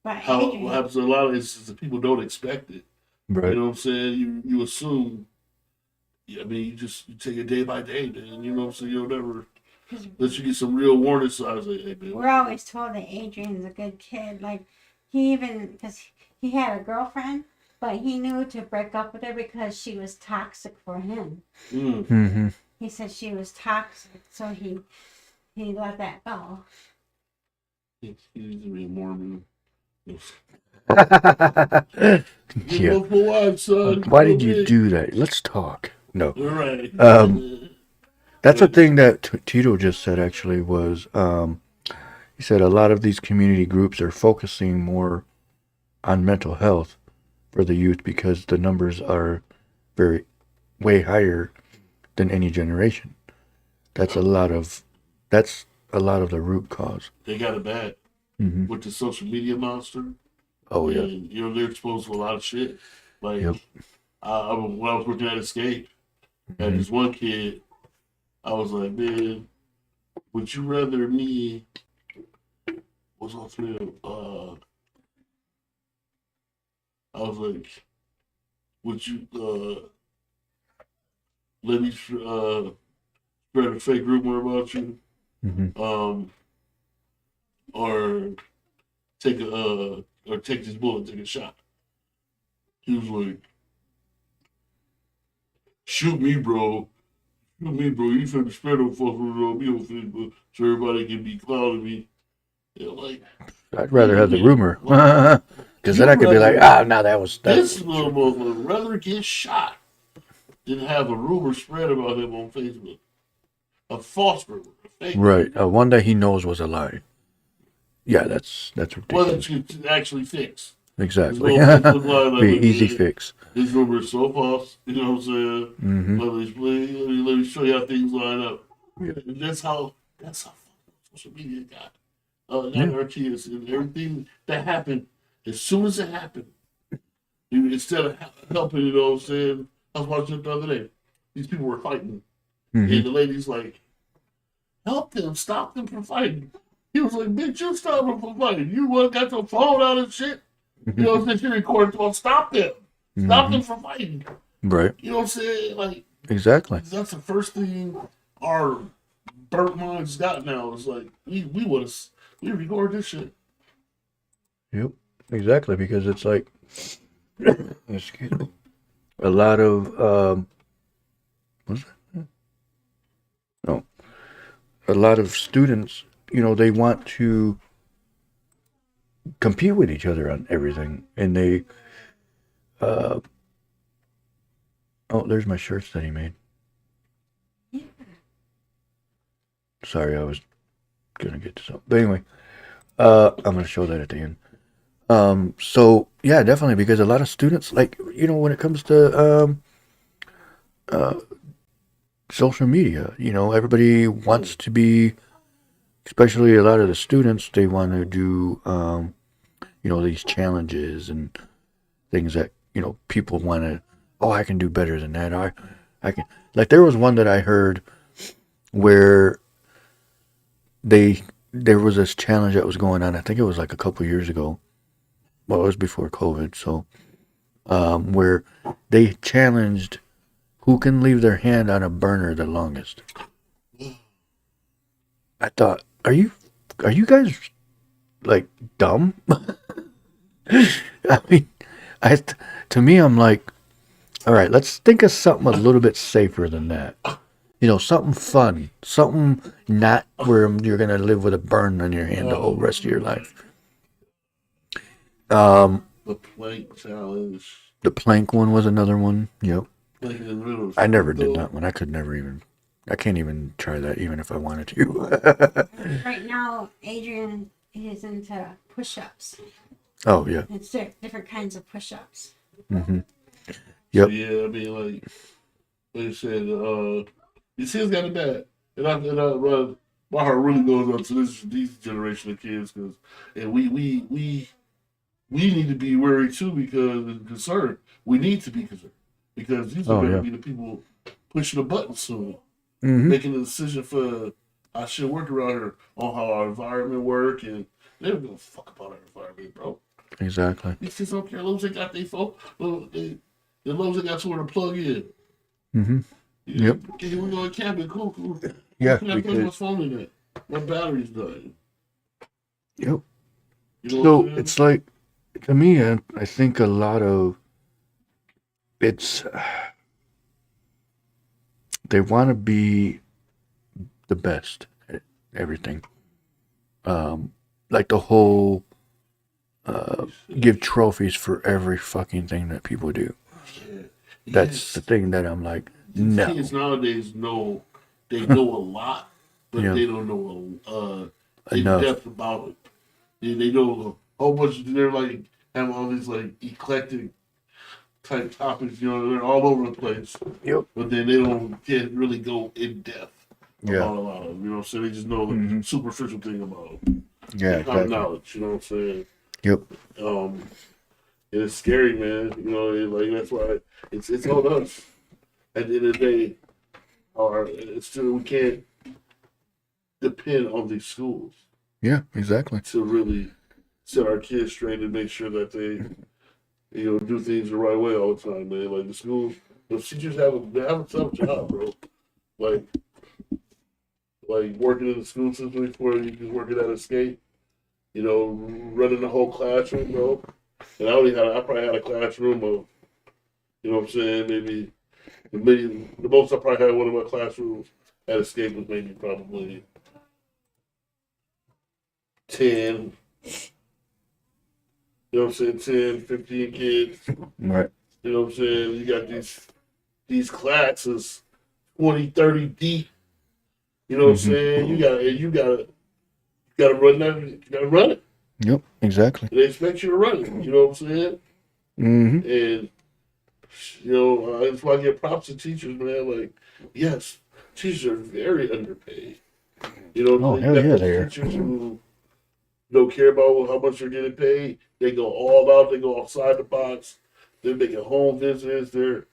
But how Adrian, what happens in a lot of instances. That people don't expect it. Right. You know what I'm saying? You assume. I mean, you take it day by day, man. You know what I'm saying? You'll never let you get some real warning signs. Like, hey, man, we're always told that Adrian's a good kid. Like, he even, because he had a girlfriend, but he knew to break up with her because she was toxic for him. Mm-hmm. He said she was toxic, so he let that go. he needs to be a Mormon. Yeah. Multiple wives, son. Why did you do that? Let's talk. No. All right. That's a thing that Tito just said, actually, was he said a lot of these community groups are focusing more on mental health for the youth because the numbers are way higher than any generation. That's a lot of the root cause. They got it bad Mm-hmm. with the social media monster. Oh yeah. And, you know, they're exposed to a lot of shit. Like, Yep. when I was working at Escape, and Mhm. this one kid, I was like, man, would you rather me? What's on film? I was like, would you let me spread a fake rumor about you, Mm-hmm. or take this bullet, take a shot? He was like, shoot me, bro. Shoot me, bro. You finna spread no fucking rumor on me on Facebook so everybody can be clowning me. You know, like, I'd rather have the rumor, because then I could be like, no, that's this little motherfucker would rather get shot than have a rumor spread about him on Facebook. A false rumor. A fake right. One that he knows was a lie. Yeah, that's Well, ridiculous. that you could actually fix. Exactly. This little Facebook lie, like, Be an easy man, fix. This rumor is so false. You know what I'm saying? Mm-hmm. Let me show you how things line up. Yeah. And that's how fucked those social media got Yeah. our kids and everything that happened. As soon as it happened, instead of helping, you know what I'm saying? I was watching it the other day. These people were fighting, Hmm. and the lady's like, "Help them, stop them from fighting." He was like, "Bitch, you stop them from fighting. You got your phone out and shit." You know what I'm saying? She recorded, well, stop them. Stop Hmm. them from fighting. Right. You know what I'm saying? Like, Exactly. that's the first thing our burnt minds got now. Is like, we record this shit. Yep. Exactly. Because it's like, excuse me, a lot of what's that? No, a lot of students, they want to compete with each other on everything, and they, uh, oh, there's my shirts that he made. Sorry, I was gonna get to something, but anyway, I'm gonna show that at the end. So yeah, definitely, because a lot of students, like, when it comes to uh, social media, everybody wants to be, especially a lot of the students, they want to do, these challenges and things that, people want to, oh, I can do better than that. I can, like, there was one that I heard where there was this challenge that was going on. I think it was like a couple years ago. Well, it was before COVID. So, where they challenged who can leave their hand on a burner the longest. I thought, are you guys like dumb? I mean, I to me, I'm like, all right, let's think of something a little bit safer than that. Something fun, something not where you're gonna live with a burn on your hand the whole rest of your life. Um, The plank challenge. the plank one was another one. Yep, Plank in the middle of I never street, did though. that one. I can't even try that, even if I wanted to. Right now, Adrian is into push-ups. Oh yeah. It's different kinds of push-ups. Hmm. So Yep. yeah, I mean, like you said, you see, it's got it bad, my heart really goes out to these generation of kids because, and we need to be worried too because concerned. We need to be concerned because these are Oh going to yeah. be the people pushing the button soon, Hmm. making the decision for how shit work around here, on how our environment work, and they don't give a fuck about our environment, bro. Exactly. These kids don't care. As long as they got their phone, as long as they got somewhere to plug in. Hmm. Yeah, Yep. okay, we're going camping. Cool, cool. Yeah. Can I plug my Because phone in it? My battery's dying. yep. You know what So I'm saying? it's like, to me, I think a lot of it's they want to be the best at everything. Um, like the whole give trophies for every fucking thing that people do. Yeah. That's the Yes. thing that I'm like, These no. kids nowadays know a lot, but Yeah, they don't know in enough. depth about it. They know a whole bunch. They're like have all these like eclectic type topics. They're all over the place, Yep. but then can't really go in depth Yeah. about a lot of them. You know what I'm saying? They just know the Hmm. superficial thing about them. Yeah, The common exactly. knowledge. You know what I'm saying? Yep. Um, and it's scary, man. Like that's why it's on us. At the end of the day, it's still we can't depend on these schools Yeah, exactly. to really set our kids straight and make sure that they do things the right way all the time, man. Like the schools, the teachers have a tough job, bro. Like working in the school system before you just working at a skate, running the whole classroom, bro. And I probably had a classroom of, what I'm saying, maybe the most I probably had one of my classrooms at Escape was maybe probably 10, you know what I'm saying, 10, 15 kids. Right. You know what I'm saying? You got these classes 20, 30 deep. You know what I'm Hmm. saying? You gotta run that. You gotta run it. Yep. Exactly. They expect you to run it. You know what I'm saying? Hmm. And that's why I give props to teachers, man. Like, yes, teachers are very underpaid. You know, Oh, you hell got yeah, those they are. teachers who don't care about how much they're getting paid. They go all out. They go outside the box. They're making home visits. They're,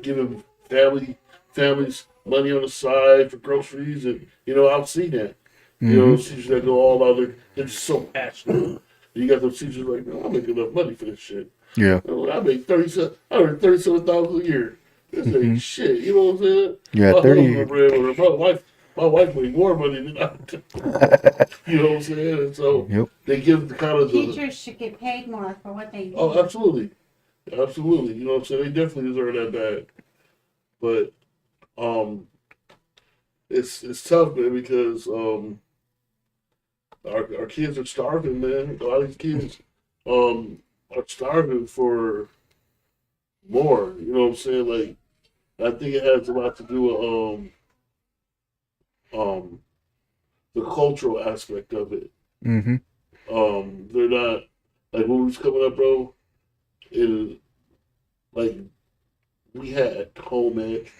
giving families money on the side for groceries, and I've seen that. Mm-hmm. Teachers that go all out. They're just so passionate. And you got those teachers like, no, I'm making enough money for this shit. Yeah. I make 37. I earn 37,000 a year. This ain't Mm-hmm. shit. You know what I'm saying? Yeah, My 30. husband breadwinner. My wife made more money than I do. You know what I'm saying? And so Yep. they give the kind of the. Teachers should get paid more for what they do. Oh, absolutely, absolutely. You know what I'm saying? They definitely deserve that bag. But it's tough, man, because our kids are starving, man. A lot of these kids are starving for more. You know what I'm saying? Like, I think it has a lot to do with um the cultural aspect of it. Mm-hmm. They're not like when we was coming up, bro. It like we had home ec,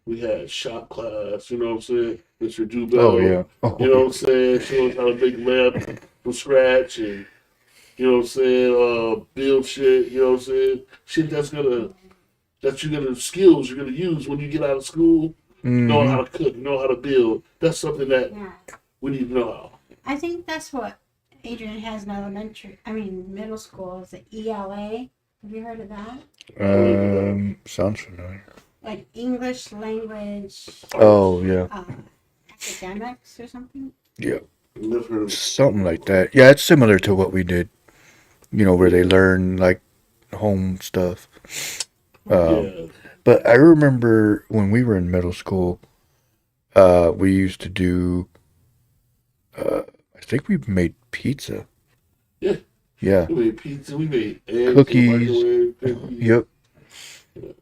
we had shop class. You know what I'm saying? Mr. Oh, Dubell. yeah. Oh, You know what I'm saying? Showing us how to make lamp from scratch and you know what I'm saying, build shit, you know what I'm saying? Shit that you're gonna skills you're gonna use when you get out of school. Knowing mm-hmm. how to cook, knowing how to build. That's something that Yeah. we need to know how. I think that's what Adrian has in middle school is the ELA. Have you heard of that? Sounds familiar. Like English language Oh, yeah. academics or something? Yeah. Never heard of Something like that. Yeah, it's similar to what we did, where they learn, like, home stuff. Yeah. But I remember when we were in middle school, we used to do, I think we made pizza. Yeah. Yeah. We made pizza, we made eggs in the Cookies. microwave, cookies. Yep.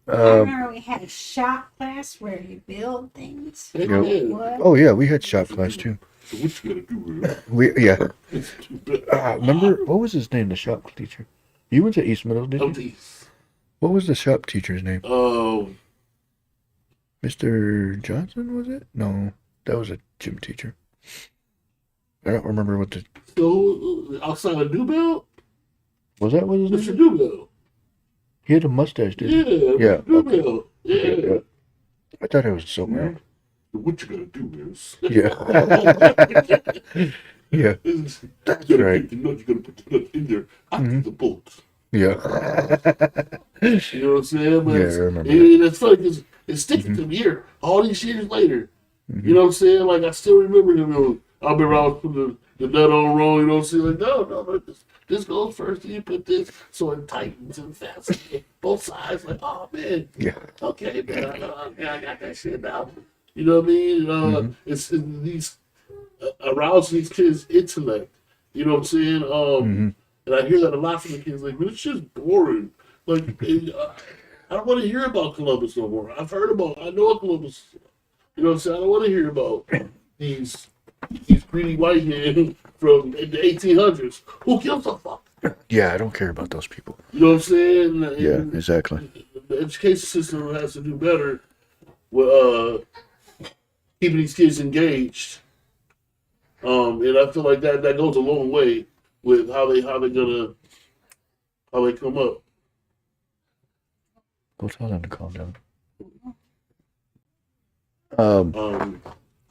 I remember we had a shop class where you build things Heck out Yep. of yeah. wood. Oh, yeah, we had shop class, too. So what you gotta do with it? Yeah. It's too bad. Remember, what was his name, the shop teacher? You went to East Middle, did Oh, you? these. What was the shop teacher's name? Um, Mr. Johnson, was it? No, that was a gym teacher. I don't remember what the... so outside of Newbell, Was that what his name Mr. was? Newbell. He had a mustache, didn't Yeah, he? Yeah, Mr. Newbell. Yeah. Okay, yeah. I thought it was somewhere else. What you gotta do is Yeah. Yeah, that's you gotta right. take the nut, you gotta put the nut in there after the bolt. Yeah. You know what I'm saying? But Yeah, I remember it's funny because it's sticking to me here all these years later. You know what I'm saying? Like I still remember them. I remember I was putting the nut on wrong. You know what I'm saying? Like no, this goes first. You put this so it tightens and fastens both sides. Like oh man, Yeah. okay man, I got that shit now. You know what I mean? It's these arouse these kids' intellect. You know what I'm saying? And I hear that a lot from the kids. Like, man, it's just boring. Like, I don't want to hear about Columbus no more. I know Columbus. You know what I'm saying? I don't want to hear about these greedy white men from the 1800s. Who gives a fuck? Yeah, I don't care about those people. You know what I'm saying? Yeah, And exactly. the education system has to do better with keeping these kids engaged. And I feel like that goes a long way with how they come up. Go tell them to calm down.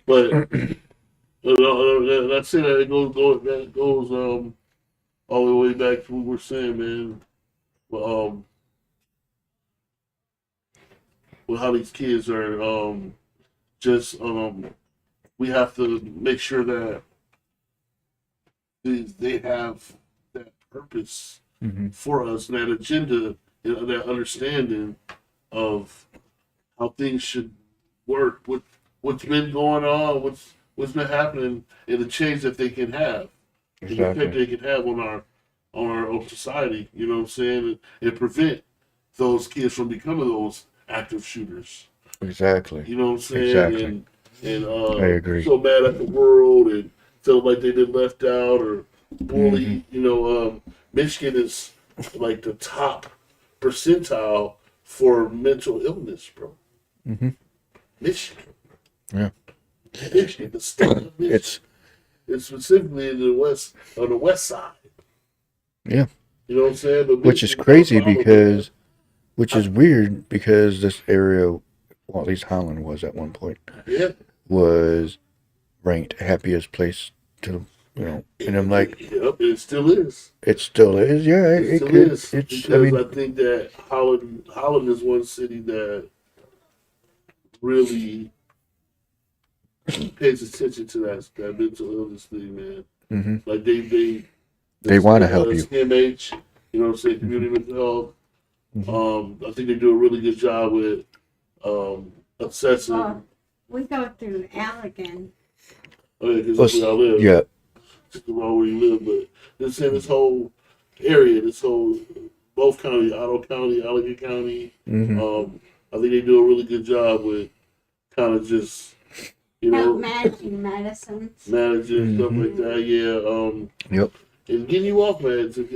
But that's it. That goes all the way back to what we're saying, man. But, with how these kids are just we have to make sure that they have that purpose for us, that agenda, that understanding of how things should work, what's been going on, what's been happening, and the change that they can have, the effect Exactly. they can have on our society. You know what I'm saying, and prevent those kids from becoming those active shooters. Exactly. You know what I'm saying? Exactly. And I agree. so mad at the world and feel like they've been left out or bullied. You know, Michigan is like the top percentile for mental illness, bro. Michigan. Yeah. Michigan, the state of Michigan. It's specifically in the west, on the west side. Yeah. You know what I'm saying? But Which is Michigan, crazy Alabama, because, which is weird because this area, well, at least Holland was at one point, yeah, was ranked happiest place to, you know, and I'm like, yep, it still is. it still is, yeah, It it still could, is it's, I because mean, I think that Holland is one city that really pays attention to that mental illness thing, man. hmm Like they want to help you. CMH, you know what I'm saying, hmm community mental health. hmm I think they do a really good job with assessing. Well, we go through Allegan. Oh yeah, because that's where I live. Yeah, Just around where you live, but this in this whole area, this whole both county, Otto County, Allegheny County. hmm I think they do a really good job with kind of just Help managing medicines. managing stuff hmm like that. Yeah, yep, and getting you off meds if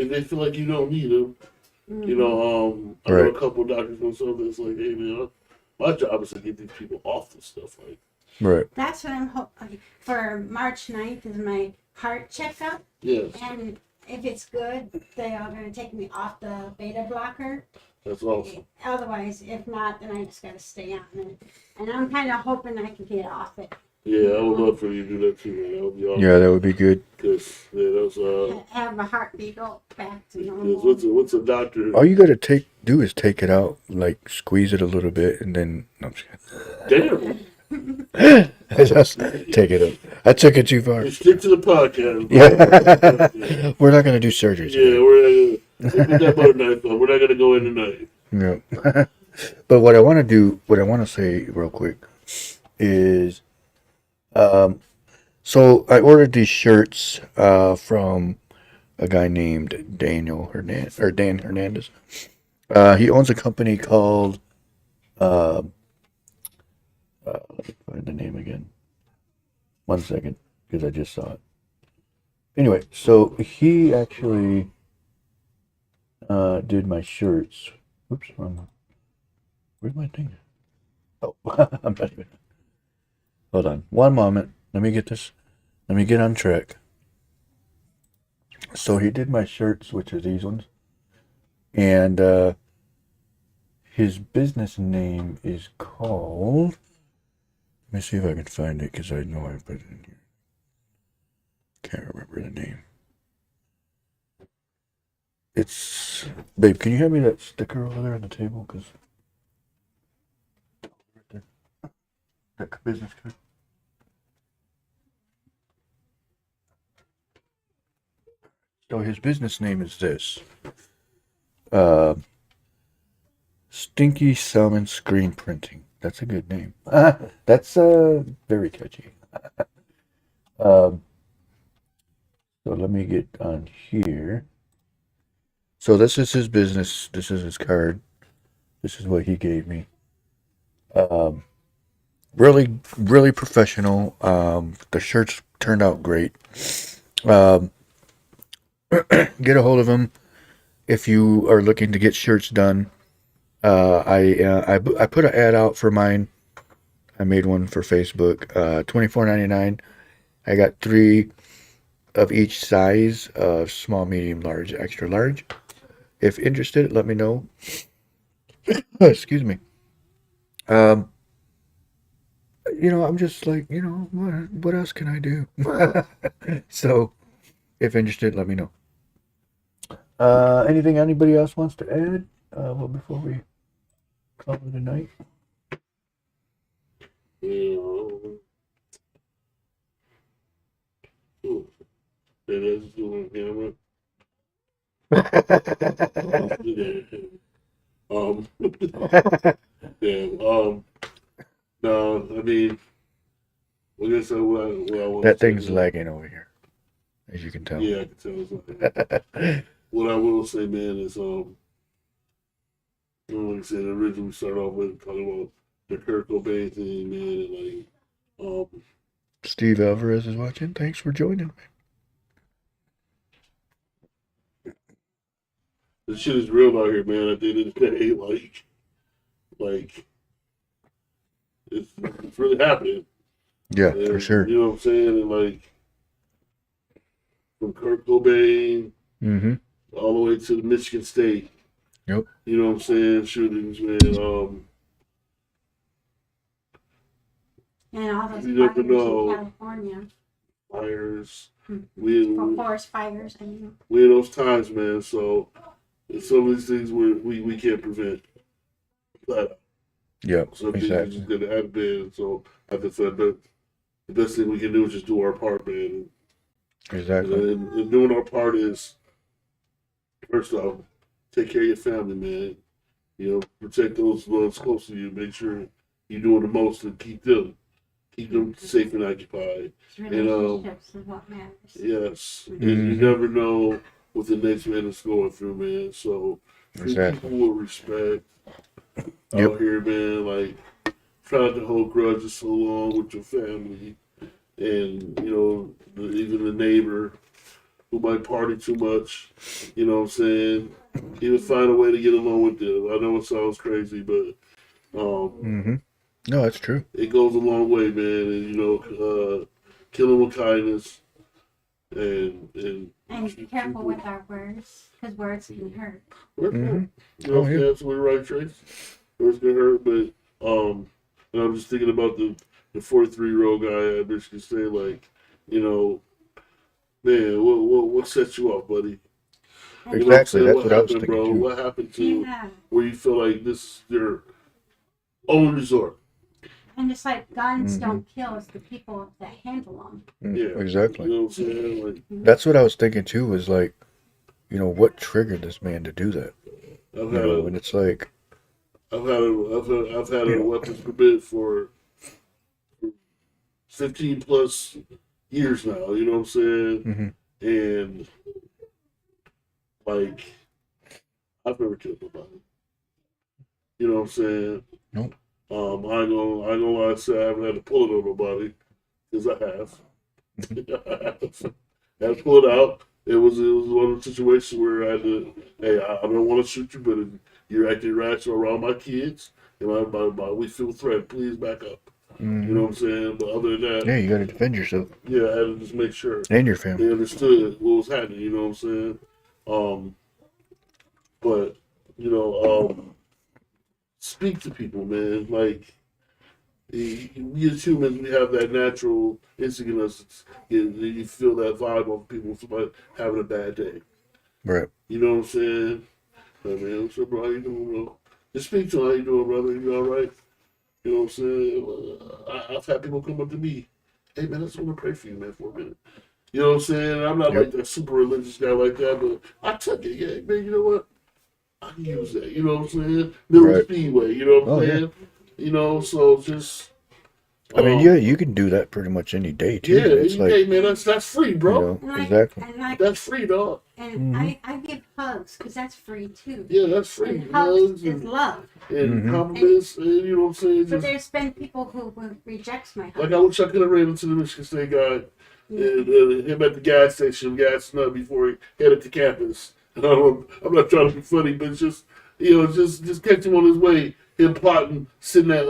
they feel like you don't need them. You know, I know right, a couple of doctors myself that's like, hey man, my job is to get these people off this stuff. Like, right, That's what I'm hoping for. March 9th is my heart checkup, yes, and if it's good, they are going to take me off the beta blocker. that's awesome. Otherwise, if not, then I just got to stay on it. And I'm kind of hoping I can get off it. Yeah, I would love for you to do that too, man. That would be awesome. yeah, that would be good. Because yeah, that was Have a heartbeat go back to because normal. what's a doctor? All you gotta do is take it out, like squeeze it a little bit, and then no, I'm just Damn, kidding. Just take it up. I took it too far. you stick to the podcast. Yeah, we're not gonna do surgery. Yeah, we're not gonna put that butter knife up. We're not gonna go in tonight. Yeah. But what I want to do, what I want to say real quick, is, so I ordered these shirts from a guy named Daniel Hernandez or Dan Hernandez. He owns a company called let me find the name again. 1 second, because I just saw it. Anyway, so he actually did my shirts. Oops, wrong one. Where's my thing? Oh, I'm not even. Hold on, one moment. Let me get this. Let me get on track. So he did my shirts, which are these ones, and his business name is called. Let me see if I can find it because I know I put it in here. Can't remember the name. It's babe. Can you hand me that sticker over there on the table? Because that business card. So his business name is this. Stinky Salmon Screen Printing. That's a good name. That's very catchy. So let me get on here. So this is his business. This is his card. This is what he gave me. Really, really professional. The shirts turned out great. Get a hold of him if you are looking to get shirts done. I put an ad out for mine. I made one for Facebook. $24.99. I got 3 of each size: small, medium, large, extra large. If interested, let me know. Excuse me. I'm just like, what else can I do? So, if interested, let me know. Anything anybody else wants to add? Well, before we call it a night. Ooh, yeah, that's doing camera. Yeah. No, I mean, like I said, what I want That to say, thing's lagging over here, as you can tell. yeah, I can tell. What I will say, man, is like I said, originally we started off with talking about the Kurt Cobain thing, man, and like, Steve Alvarez is watching. Thanks for joining. the shit is real out here, man. At the end of the day, like it's really happening. Yeah, And, for sure. You know what I'm saying? And like from Kurt Cobain Mm-hmm. all the way to the Michigan State. Yep. You know what I'm saying? Shootings, man. And all those You never fires know. in California. Fires. For We forest fires, I mean. we in those times, man. So it's some of these things we can't prevent. But Yep. some things are just gonna happen. So I just said that the best thing we can do is just do our part, man. Exactly. And doing our part is first off, take care of your family, man. You know, protect those ones close to you. Make sure you're doing the most to keep them safe and occupied. Relationships is what matters. Yes, and Mm-hmm. you never know what the next man is going through, man. So treat Exactly. people with respect Yep. out here, man. Like try not to hold grudges so long with your family, and even the neighbor who might party too much. You know what I'm saying? Even find a way to get along with them. I know it sounds crazy, but Mm-hmm. No, that's true. it goes a long way, man. And killing with kindness and And be careful with our words, because words can hurt. Mm-hmm. You know, Oh, yeah. that's what right, Trace. It's gonna hurt, but and I'm just thinking about the 43-year-old guy at Michigan State, like, man, what set you off, buddy? And You know what I'm Exactly. saying? That's What what I was happened, thinking bro? too. What happened to yeah. where you feel like this is your own resort? And just like guns Mm-hmm. don't kill, it's the people that handle them. Yeah, Exactly. You know what I'm saying? Like, That's what I was thinking too. Was like, what triggered this man to do that? I've had And it's like, I've had Yeah. a weapons permit for 15 plus years now. You know what I'm saying? mm-hmm. And like, I've never killed nobody. You know what I'm saying? Nope. I ain't gonna lie and say I haven't had to pull it on nobody, because I have. I had to pull it out. It was one of the situations where I had to, hey, I don't want to shoot you, but if you're acting irrational around my kids and we feel threatened, please back up. Mm-hmm. You know what I'm saying? But other than that, Yeah, you got to defend yourself yeah, I had to just make sure and your they family. understood what was happening. You know what I'm saying? But speak to people, man. Like, we as humans, we have that natural instinct in us. You feel that vibe of people, somebody having a bad day. Right. You know what I'm saying? Hey, man, what's up, bro? How you doing, bro? Just speak to him. How you doing, brother? You all right? You know what I'm saying? I've had people come up to me. Hey, man, I just want to pray for you, man, for a minute. You know what I'm saying? I'm not like that super religious guy like that, but I took it. Yeah, man, you know what? I can use that. You know what I'm saying? Middle Right. Speedway. You know what I'm Oh, yeah. saying? So just. I mean, yeah, you can do that pretty much any day too. Yeah, It's like, hey, man, that's free, bro. exactly. That's free, dog. And I give hugs, because that's free too. Yeah, that's free. And hugs is and love. compliments, and you know what I'm saying? But Just, there's been people who rejects my like, hugs. I wish I could have ran into the Michigan State guy and him at the gas station, gassing up before he headed to campus. I'm not trying to be funny, but just just catch him on his way. Him plotting, sitting at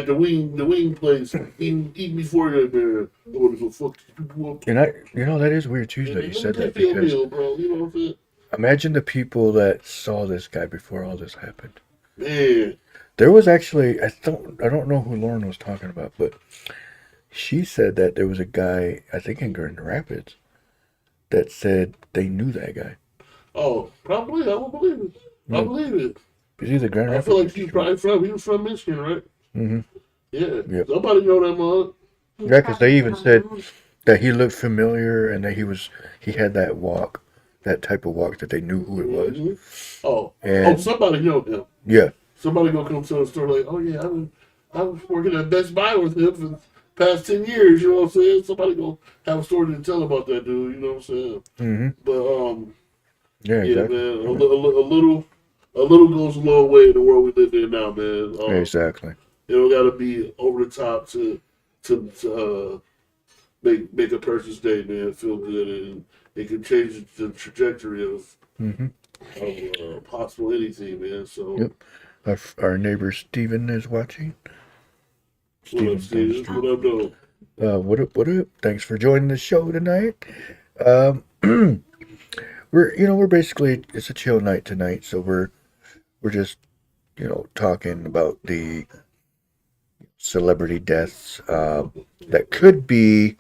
the wing place, eating before you there. I want to go fuck these people up. And that is weird too that you said that, Feel because meal, bro. You know what I'm saying? imagine the people that saw this guy before all this happened. Man, There was actually, I don't know who Lauren was talking about, but she said that there was a guy, I think in Grand Rapids, that said they knew that guy. oh, probably. I don't believe it. I believe it. Is he the Grand I Rapids? feel like he was from Michigan, right? Mm-hmm. Yeah. Yep. Somebody know that mug. Yeah, because they even said that he looked familiar and that he had that walk, that type of walk that they knew who it was. Mm-hmm. Oh, And somebody know him. yeah, Somebody gonna come to the store like, oh yeah, I was working at Best Buy with him for the past 10 years. You know what I'm saying? Somebody gonna have a story to tell about that dude. You know what I'm saying? mm-hmm. But Yeah, yeah, exactly. man, a little goes a long way in the world we live in now, man. Exactly. It don't gotta be over the top to make a person's day, man, feel good, and it can change the trajectory of Mm-hmm. possible anything, man. So Yep. Our neighbor Steven is watching. What up, Steve? What up, though? What up? What up? Thanks for joining the show tonight. Um, we're basically, it's a chill night tonight, so we're just talking about the celebrity deaths that could be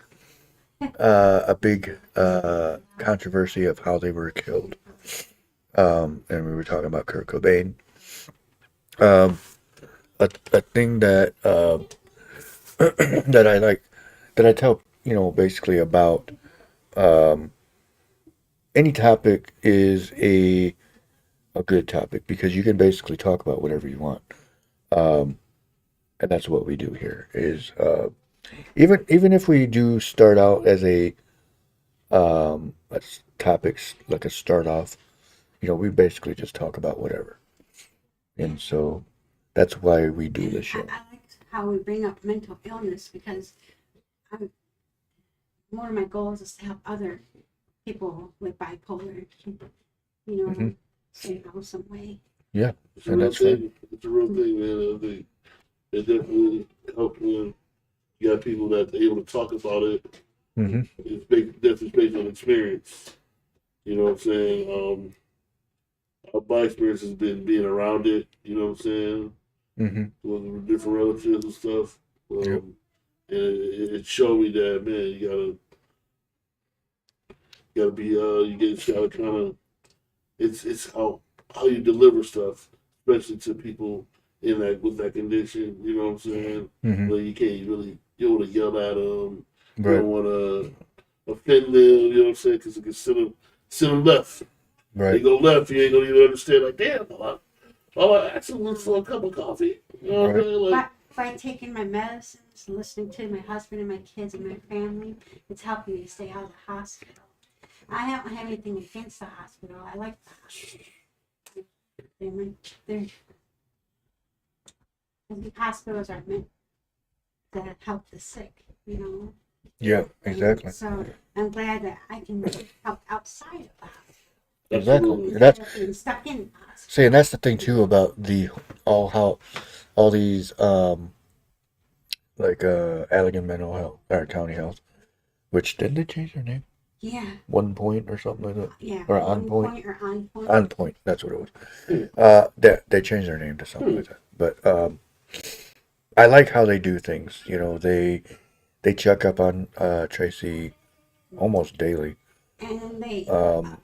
a big controversy of how they were killed. And we were talking about Kurt Cobain. Um, a thing that that I like, that I tell basically about any topic is a good topic because you can basically talk about whatever you want. And that's what we do here. Is even if we do start out as a topics like a start off, we basically just talk about whatever. And so that's why we do the show. I like how we bring up mental illness because one of my goals is to help other people with bipolar, Mhm. somehow, some way. Yeah, It's a and real that's fine. thing. It's a real thing, man. I think it definitely helps when you got people that are able to talk about it. Hmm. It's definitely based on experience. You know what I'm saying? My experience has been being around it. You know what I'm saying? Hmm. With different relatives and stuff. Yep. And it showed me that, man, you gotta be you gotta kind of it's how you deliver stuff, especially to people in that with that condition. You know what I'm saying? Hmm. Well, you don't want to yell at them. You Right. don't want to offend them. You know what I'm saying? Because you can send them left. They Right. go left. You ain't gonna even understand. Like, damn, all I asked them was for a cup of coffee. You know what I'm Right. saying? Like, By taking my medicines, listening to my husband and my kids and my family, it's helping me stay out of the hospital. I don't have anything against the hospital. I like the hospital. They're the hospitals are meant to help the sick, Yeah. Exactly. So I'm glad that I can help outside of the hospital. Exactly. absolutely. And that's Instead of being stuck in the hospital. see, and that's the thing too about all these like Allegan Mental Health or County Health, which didn't they change their name? Yeah, 1 Point or something like that, yeah. or On Point. Or on point. On Point. That's what it was. They changed their name to something like that. But I like how they do things. They check up on Tracy almost daily. And they, Um,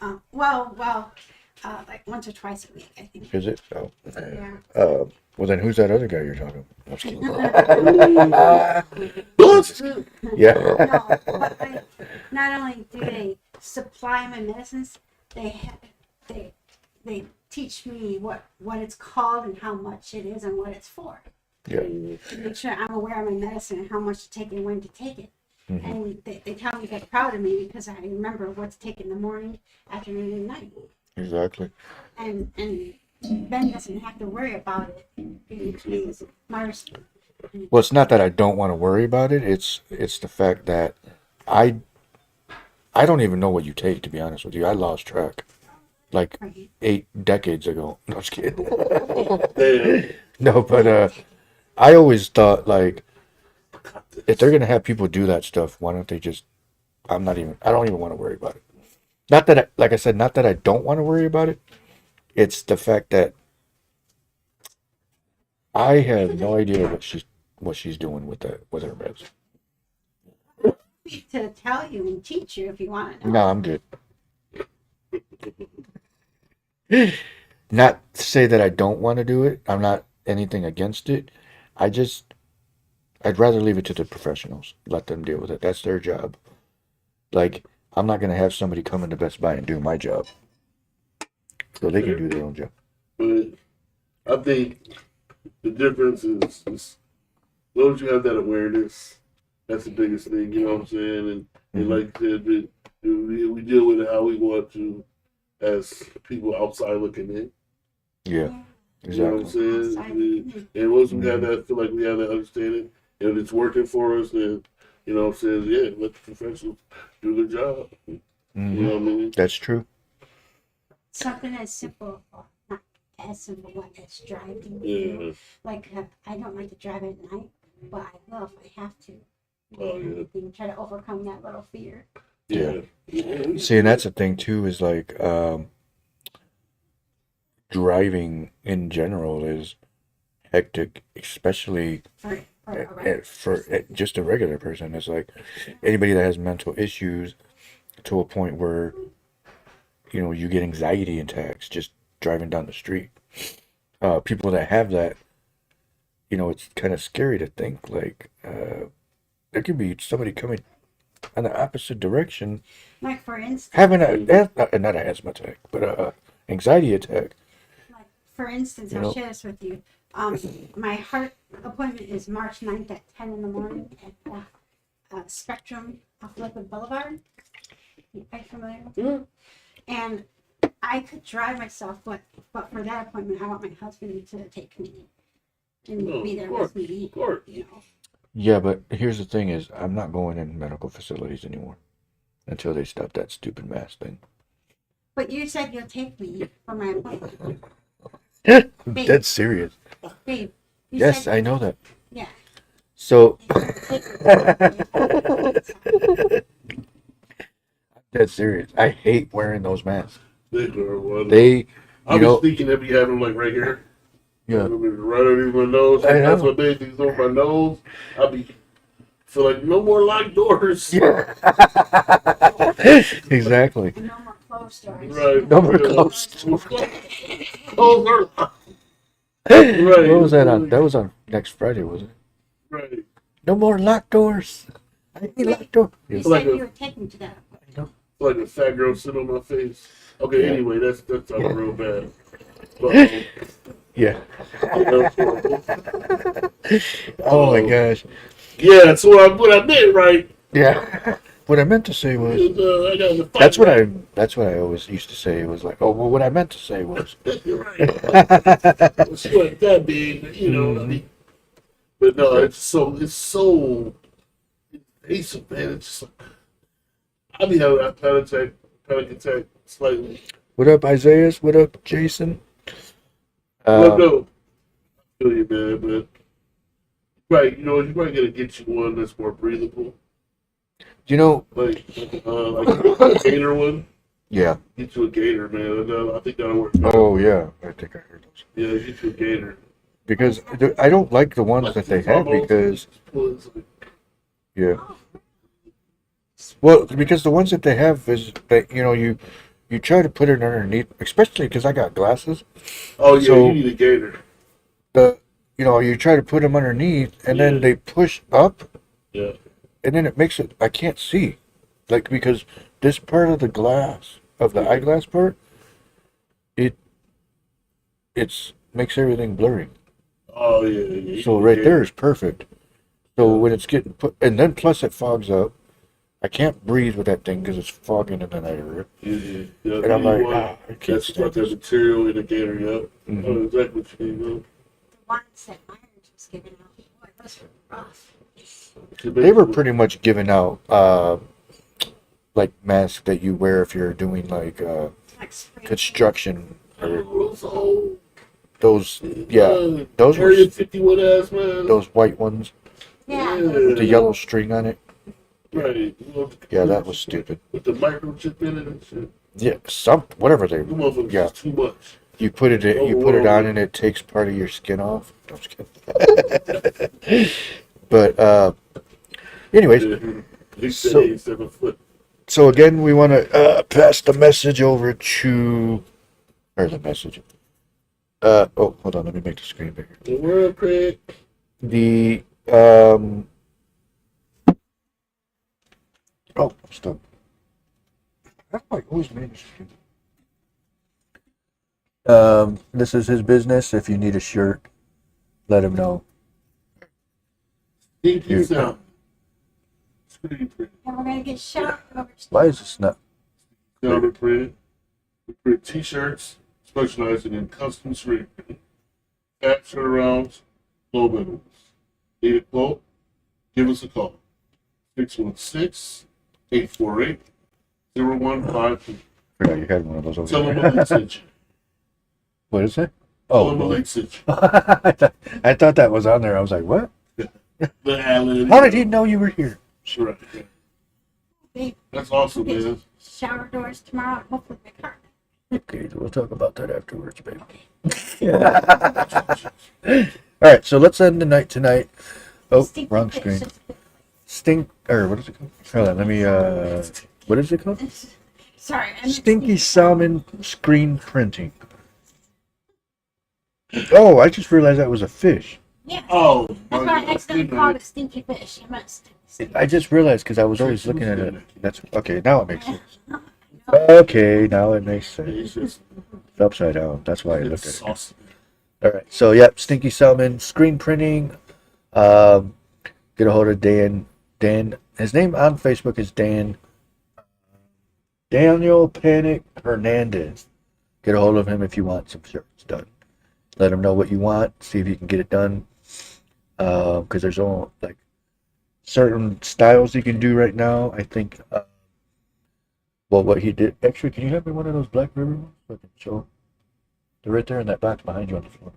like once or twice a week, I think. is it? Oh. Yeah. Well, then who's that other guy you're talking about? I'm just kidding. Busted. Yeah. No, but not only do they supply my medicines, they teach me what it's called and how much it is and what it's for. Yeah. To make sure I'm aware of my medicine and how much to take and when to take it. Mhm. And they tell me they're proud of me because I remember what to take in the morning, afternoon, and night. Exactly. And Ben doesn't have to worry about it because my Well, it's not that I don't want to worry about it. It's the fact that I I don't even know what you take, to be honest with you. I lost track like right. 8 decades ago. No, just kidding. Damn. No, but I always thought like if they're gonna have people do that stuff, why don't they just? I don't even want to worry about it. Not that, like I said, not that I don't want to worry about it. It's the fact that I have no idea what she's doing with her meds. To tell you and teach you if you want to know. No, I'm good. Not to say that I don't want to do it. I'm not anything against it. I'd rather leave it to the professionals. Let them deal with it. That's their job. Like, I'm not gonna have somebody come into Best Buy and do my job. So they can do their own job. But I think the difference is as long as you have that awareness, that's the biggest thing. You know what I'm saying? And like I said, we deal with it how we want to, as people outside looking in. Yeah, You know what I'm exactly. saying? And once we have that, feel like we have that understanding, and it's working for us, then you know what I'm saying? Yeah, let the professionals do their job. You know what I mean? That's true. Something as simple, not essence of what it's driving. Yeah. Like I don't like to drive at night, but I will if I have to. Oh, yeah. Try to overcome that little fear. Yeah. See, and that's the thing too, is like driving in general is hectic, especially for just a regular person. It's like anybody that has mental issues to a point where, you know, you get anxiety attacks just driving down the street. People that have that, you know, it's kind of scary to think like there could be somebody coming on the opposite direction Like for instance, having not an asthma attack, but a anxiety attack. You I'll know? share this with you. My heart appointment is March 9th at 10 in the morning at Spectrum off Liquid Boulevard. Are you familiar with it? And I could drive myself, but for that appointment, I want my husband to take me and be there with me. Of course. You know. Yeah, but here's the thing: is I'm not going in medical facilities anymore until they stop that stupid mask thing. But you said you'll take me for my appointment. Babe. That's serious. Babe. You Yes, said I know that. Yeah. So that's serious. I hate wearing those masks. They are one. They, I you was know, thinking if you have them like right here. yeah. Right underneath my nose. I know. That's what they things over my nose. I'll be feel like no more locked doors. Yeah. Exactly. And no more closed doors. Right. No more closed. Closed or locked. Right. What was that on? That was on next Friday, wasn't it? Right. No more locked doors. I hate locked doors. You Yes. Like said a- you would take me to that. Like a fat girl sitting on my face. Okay, Yeah. anyway, that's real bad. But, Yeah. that's horrible. Oh my gosh. Yeah, that's what I meant, right? Yeah. What I meant to say was. I got to fight. That's what I always used to say. It was like, oh, well, what I meant to say was. You're right. Sweat that big, you know. I mean, but no, it's so invasive, man. It's just, I mean, I panic attack slightly. What up, Isaiah? What up, Jason? No, I feel you, man. But right, you know, you might gotta get you one that's more breathable, You know, like a gator one. yeah. Get you a gator, man. I think that'll work. Better. Oh, yeah. I think I heard those. Yeah, get you a gator. Because I don't like the ones that they have because, yeah. Well, because the ones that they have is that, you know, you try to put it underneath, especially because I got glasses. Oh yeah, So- you need a gator. You know, you try to put them underneath and then they push up Yeah. and then it makes it, I can't see. Like, because this part of the glass, of the eyeglass part, it's makes everything blurry. Oh yeah. So right there is perfect. So when it's getting put, and then plus it fogs up. I can't breathe with that thing because it's fogging in the night of it. Yeah. And I'm like, I I can't that's stand got that this. material in the gator, yeah. Mhm. I know exactly what you mean, The ones that Myers was giving out, boy, those were rough. They were pretty much giving out, like masks that you wear if you're doing like Like spray. construction or So, those, yeah, those were Area 51 ass, man. those white ones Yeah. with the yellow string on it. Right. Yeah, that was stupid. With the microchip in it and shit. Yeah, whatever they. The motherfuckers Yeah. is too much. You put it on and it takes part of your skin off. I'm just kidding. But anyways, He said So- he's 7 foot. so again, we want to pass the message over to, or the message. Oh, hold on, let me make the screen bigger. The world, Craig. The oh, I'm stuck. How do I always manage to? This is his business. If you need a shirt, let him know. Thank you, You- sound. Screen print. And we're going to get shot over. Why is this not? Sound print. We print t-shirts specializing in custom screen printing. Cap turnarounds, low minimums. Need a quote? Give us a call. 616-848-0152. Forgot you had one of those over Tell them there. what we sent you. What is it? Oh, I'm a really? late situation. I thought that was on there. I was like, what? The Allen. How did he know you were here? Right. They That's awesome, get man. shower doors tomorrow and hopefully my car. Okay, we'll talk about that afterwards, baby. All right, so let's end the night tonight. Oh, Stinky wrong fish. screen. Stink, or what is it called? Hold on, let me, what is it called? Sorry, I meant Stinky salmon screen printing. Oh, I just realized that was a fish. Yeah. Oh, That's why I accidentally called it stinky fish. I meant stinky. I just realized because I was always looking at it. That's okay. Now it makes sense. Okay, now it makes sense. It's just It's upside down. That's why I looked it's at it. saucy. All right. So, yep, Stinky Salmon screen printing. Get a hold of Dan. Dan. His name on Facebook is Daniel Panic Hernandez. Get a hold of him if you want some shirts done. Let him know what you want. See if you can get it done. Because there's only like certain styles you can do right now. I think. Well, what he did. Actually, can you have me one of those Black River ones? So I can show. They're right there in that box behind you on the floor.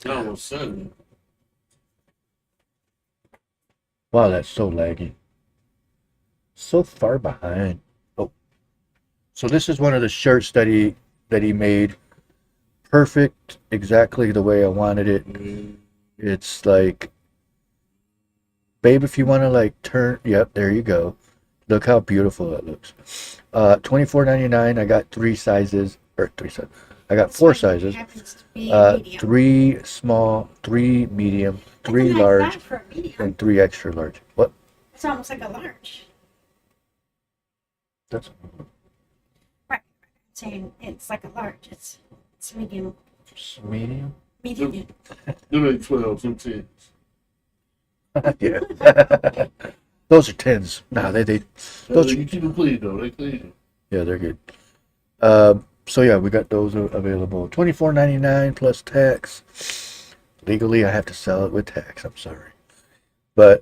I almost said it. Wow, that's so laggy. So far behind. Oh. So this is one of the shirts that he made. Perfect, exactly the way I wanted it. It's like, babe, if you want to like turn, yep, there you go. Look how beautiful it looks. $24.99. I got three sizes, or three sizes. I got four sizes. Happens to be medium. 3 small, 3 medium, That's 3 a nice large, size for a medium. and 3 extra large. What? It's almost like a large. That's Right. I'm saying it's like a large. It's medium. medium. Medium. They're like 12, some 10s. Yeah. Those are 10s. Nah, they those are, You keep them clean, though. They clean. yeah, they're good. So yeah, we got those available. $24.99 plus tax. Legally, I have to sell it with tax. I'm sorry, but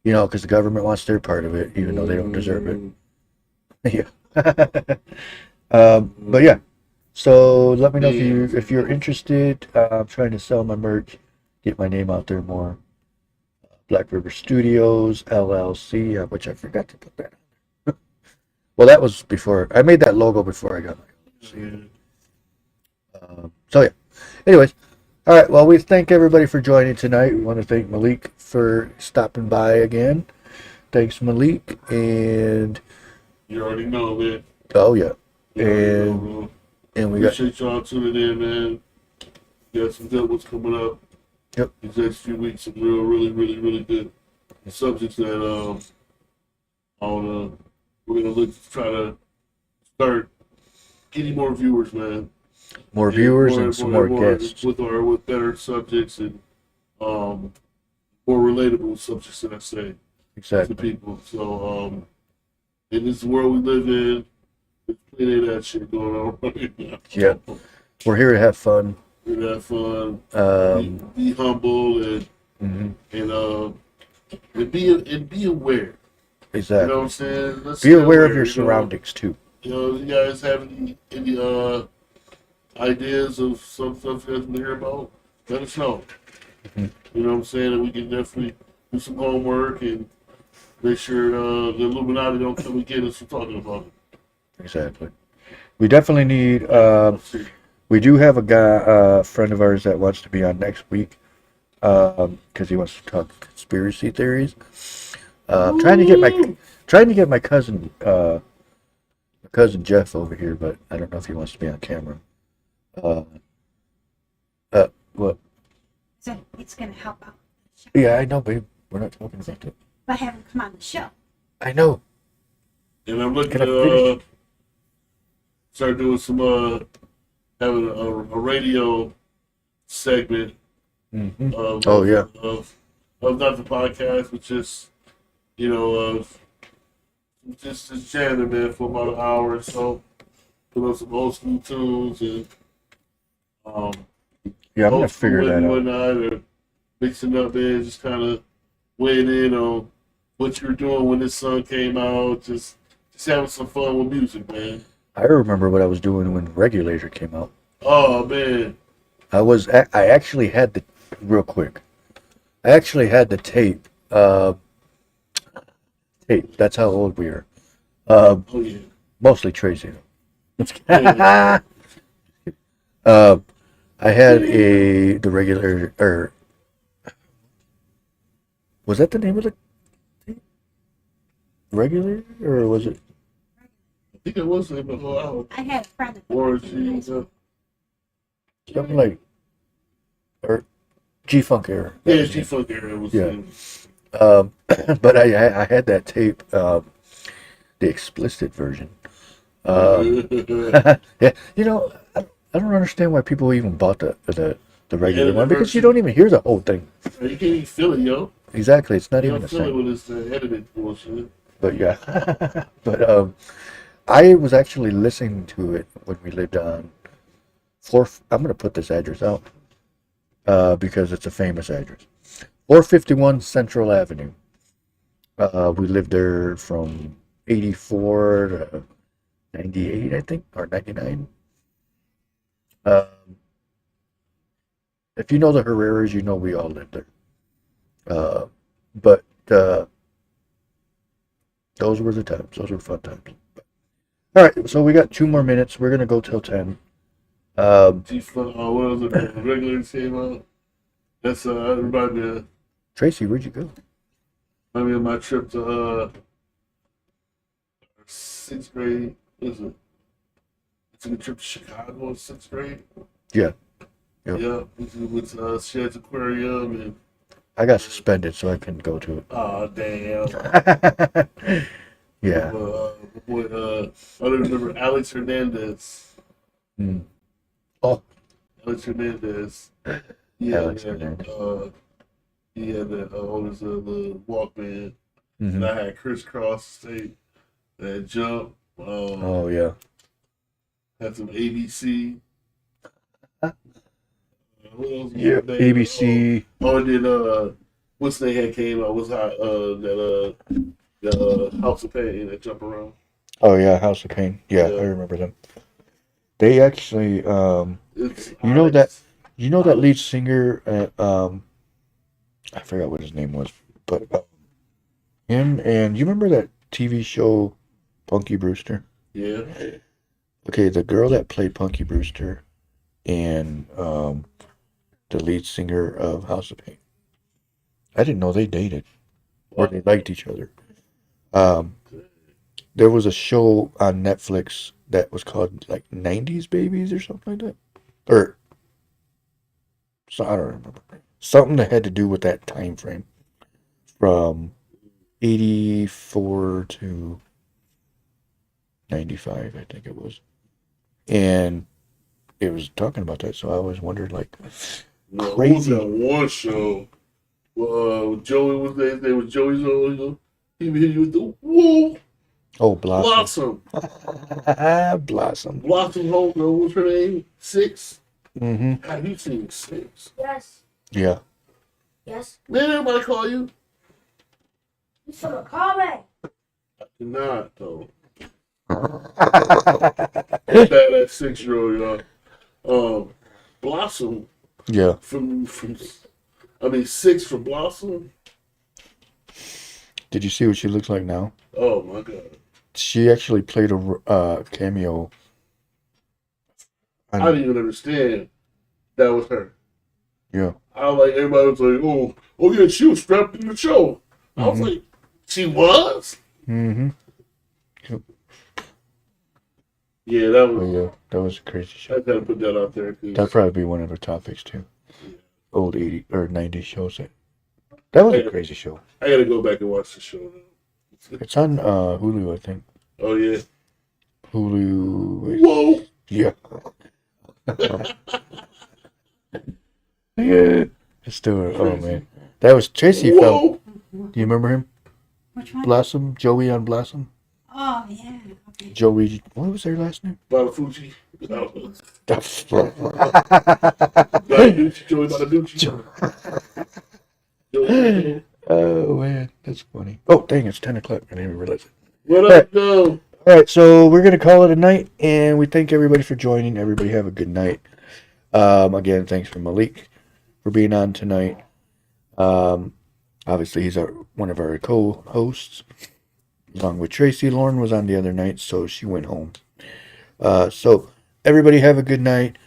you know, because the government wants their part of it, even though they don't deserve it. Yeah. But yeah. So let me know if you're interested. I'm trying to sell my merch, get my name out there more. Black River Studios LLC, which I forgot to put that on. Well, that was before I made that logo before I got my LLC. So yeah. Anyways, all right. Well, we thank everybody for joining tonight. We want to thank Malik for stopping by again. Thanks, Malik, and You already know, man. oh yeah, You already know, and bro. and we got Appreciate y'all tuning in, man. We got some good ones coming up. Yep. These next few weeks, some really good subjects that we're gonna look to try to start getting more viewers, man. more viewers and some more guests. with better subjects and more relatable subjects that I say to Exactly. people. So in this world we live in, there's plenty of that shit going on right now. Yeah. We're here to have fun. We have fun. Be humble and Mhm. and be aware. You Exactly. know what I'm saying? Let's Be stay aware of your you know? surroundings too. You know, you guys have any ideas of some stuff you guys want to hear about? Let us know. Mhm. You know what I'm saying? And we can definitely do some homework and make sure the Illuminati don't come and get us from talking about it. Exactly. We definitely need. We do have a guy, friend of ours, that wants to be on next week, because he wants to talk conspiracy theories. Trying to get my cousin, Jeff over here, but I don't know if he wants to be on camera. What? So it's going to help out. Yeah, I know, babe. We're not talking about that. But have him come on the show. I know. And I'm looking Can I to finish? start doing some having a radio segment Mm-hmm. of Oh yeah. of not the podcast, but just of just jamming, man, for about an hour or so. Put on some old school tunes and Yeah, I'm gonna old school figure that and out. whatnot, or mixing up, man, just kind of weighing in on what you were doing when this song came out, just having some fun with music, man. I remember what I was doing when Regulator came out. Oh man, I actually had the, real quick, I actually had the tape. Tape. That's how old we are. oh yeah, Mostly Tracy. yeah. uh, I had the regular, or was that the name of the regular, or was it? I think it was the whole album. I had a friend that Or put that in high school. Something like, or G-Funk era. That Yeah, was G it. Funk era was. Yeah. But I had that tape, the explicit version. Yeah, I don't understand why people even bought the regular edited one because you version. don't even hear the whole thing. You can't even feel it, yo. Exactly, it's not You even don't the feel it same. when it's edited bullshit. But yeah, but I was actually listening to it when we lived on four. I'm gonna put this address out because it's a famous address. 451 Central Avenue. We lived there from 84 to 98, I think, or 99. Um, if you know the Herreras, you know we all lived there. But those were the times. Those were fun times. All right, so we got 2 more minutes. We're gonna go till 10. G Funk, what was it? The regular came out. That's Tracy, where'd you go? remind me of my trip to sixth grade. What is it? It's a trip to Chicago in sixth grade. Yeah. Yep. Yeah, with Shed's Aquarium and I got suspended, so I couldn't go to oh damn. it. Yeah. My boy, I don't remember Alex Hernandez. Mm. Oh, Alex Hernandez. Yeah, Alex Hernandez. he had that on his little Walkman. And hmm I had crisscross tape, that jump. Oh yeah. Had some ABC. What else was Yeah. there? ABC. Oh, and then what's the had came out was that the House of Pain that jump around. Oh yeah, House of Pain. Yeah, Yeah. I remember them. They actually, It's you know that Alex. lead singer at I forgot what his name was, but him and you remember that TV show Punky Brewster? Yeah. Okay, the girl that played Punky Brewster and the lead singer of House of Pain. I didn't know they dated or they liked each other. Um, there was a show on Netflix that was called like 90s Babies or something like that. Or so I don't remember. Something that had to do with that time frame from 84 to 95, I think it was. And it was talking about that, so I always wondered like No, what was crazy. that one show? Joey was there. There was Joey's on. He hit you with the whoa Oh, Blossom. Blossom. Blossom. Blossom homegirl. What's her name? Six. Mm-hmm. Have you seen Six? Yes. Yeah. Yes. Man, everybody call you. You should have called me. I did not though. That 6-year-old y'all. Blossom Yeah. from I mean 6 from Blossom. Did you see what she looks like now? Oh my god. She actually played a cameo. I didn't even understand that was her. Yeah. I was like, everybody was like, oh yeah, she was strapped in the show. I was Mhm. like, she was? Mm-hmm. Yeah, that Oh, was. yeah. That was a crazy I show. gotta put that out there. That'd probably be one of the topics too. Old 80 or 90s shows. That was a crazy show. I gotta go back and watch the show now. It's on Hulu, I think. Oh yeah. Hulu. Whoa. Yeah. Yeah. It's still. Oh man, that was Tracy. Felt. Whoa. Do you remember him? Which one? Blossom. Joey on Blossom. Oh yeah. Okay. Joey. What was their last name? Badafucci. Badafucci. Joey Badafucci. Joey. Oh man, that's funny. Oh dang, it's 10 o'clock. I didn't even realize it. What up, though? All right, so we're gonna call it a night, and we thank everybody for joining. Everybody have a good night. Again, thanks for Malik for being on tonight. Obviously, he's one of our co-hosts, along with Tracy. Lauren was on the other night, so she went home. So everybody have a good night.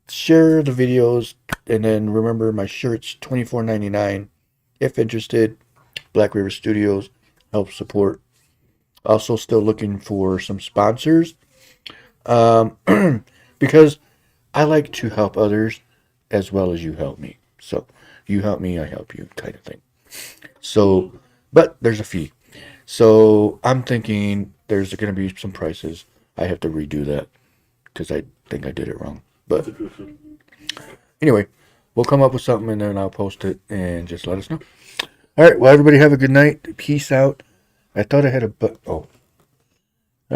Share the videos, and then remember my shirt's $24.99. If interested, Black River Studios, help support. Also, still looking for some sponsors, because I like to help others as well as you help me. So you help me, I help you, kind of thing. So, but there's a fee. So I'm thinking there's going to be some prices. I have to redo that because I think I did it wrong. But anyway, we'll come up with something and then I'll post it and just let us know. All right. Well, everybody have a good night. Peace out. I thought I had a oh.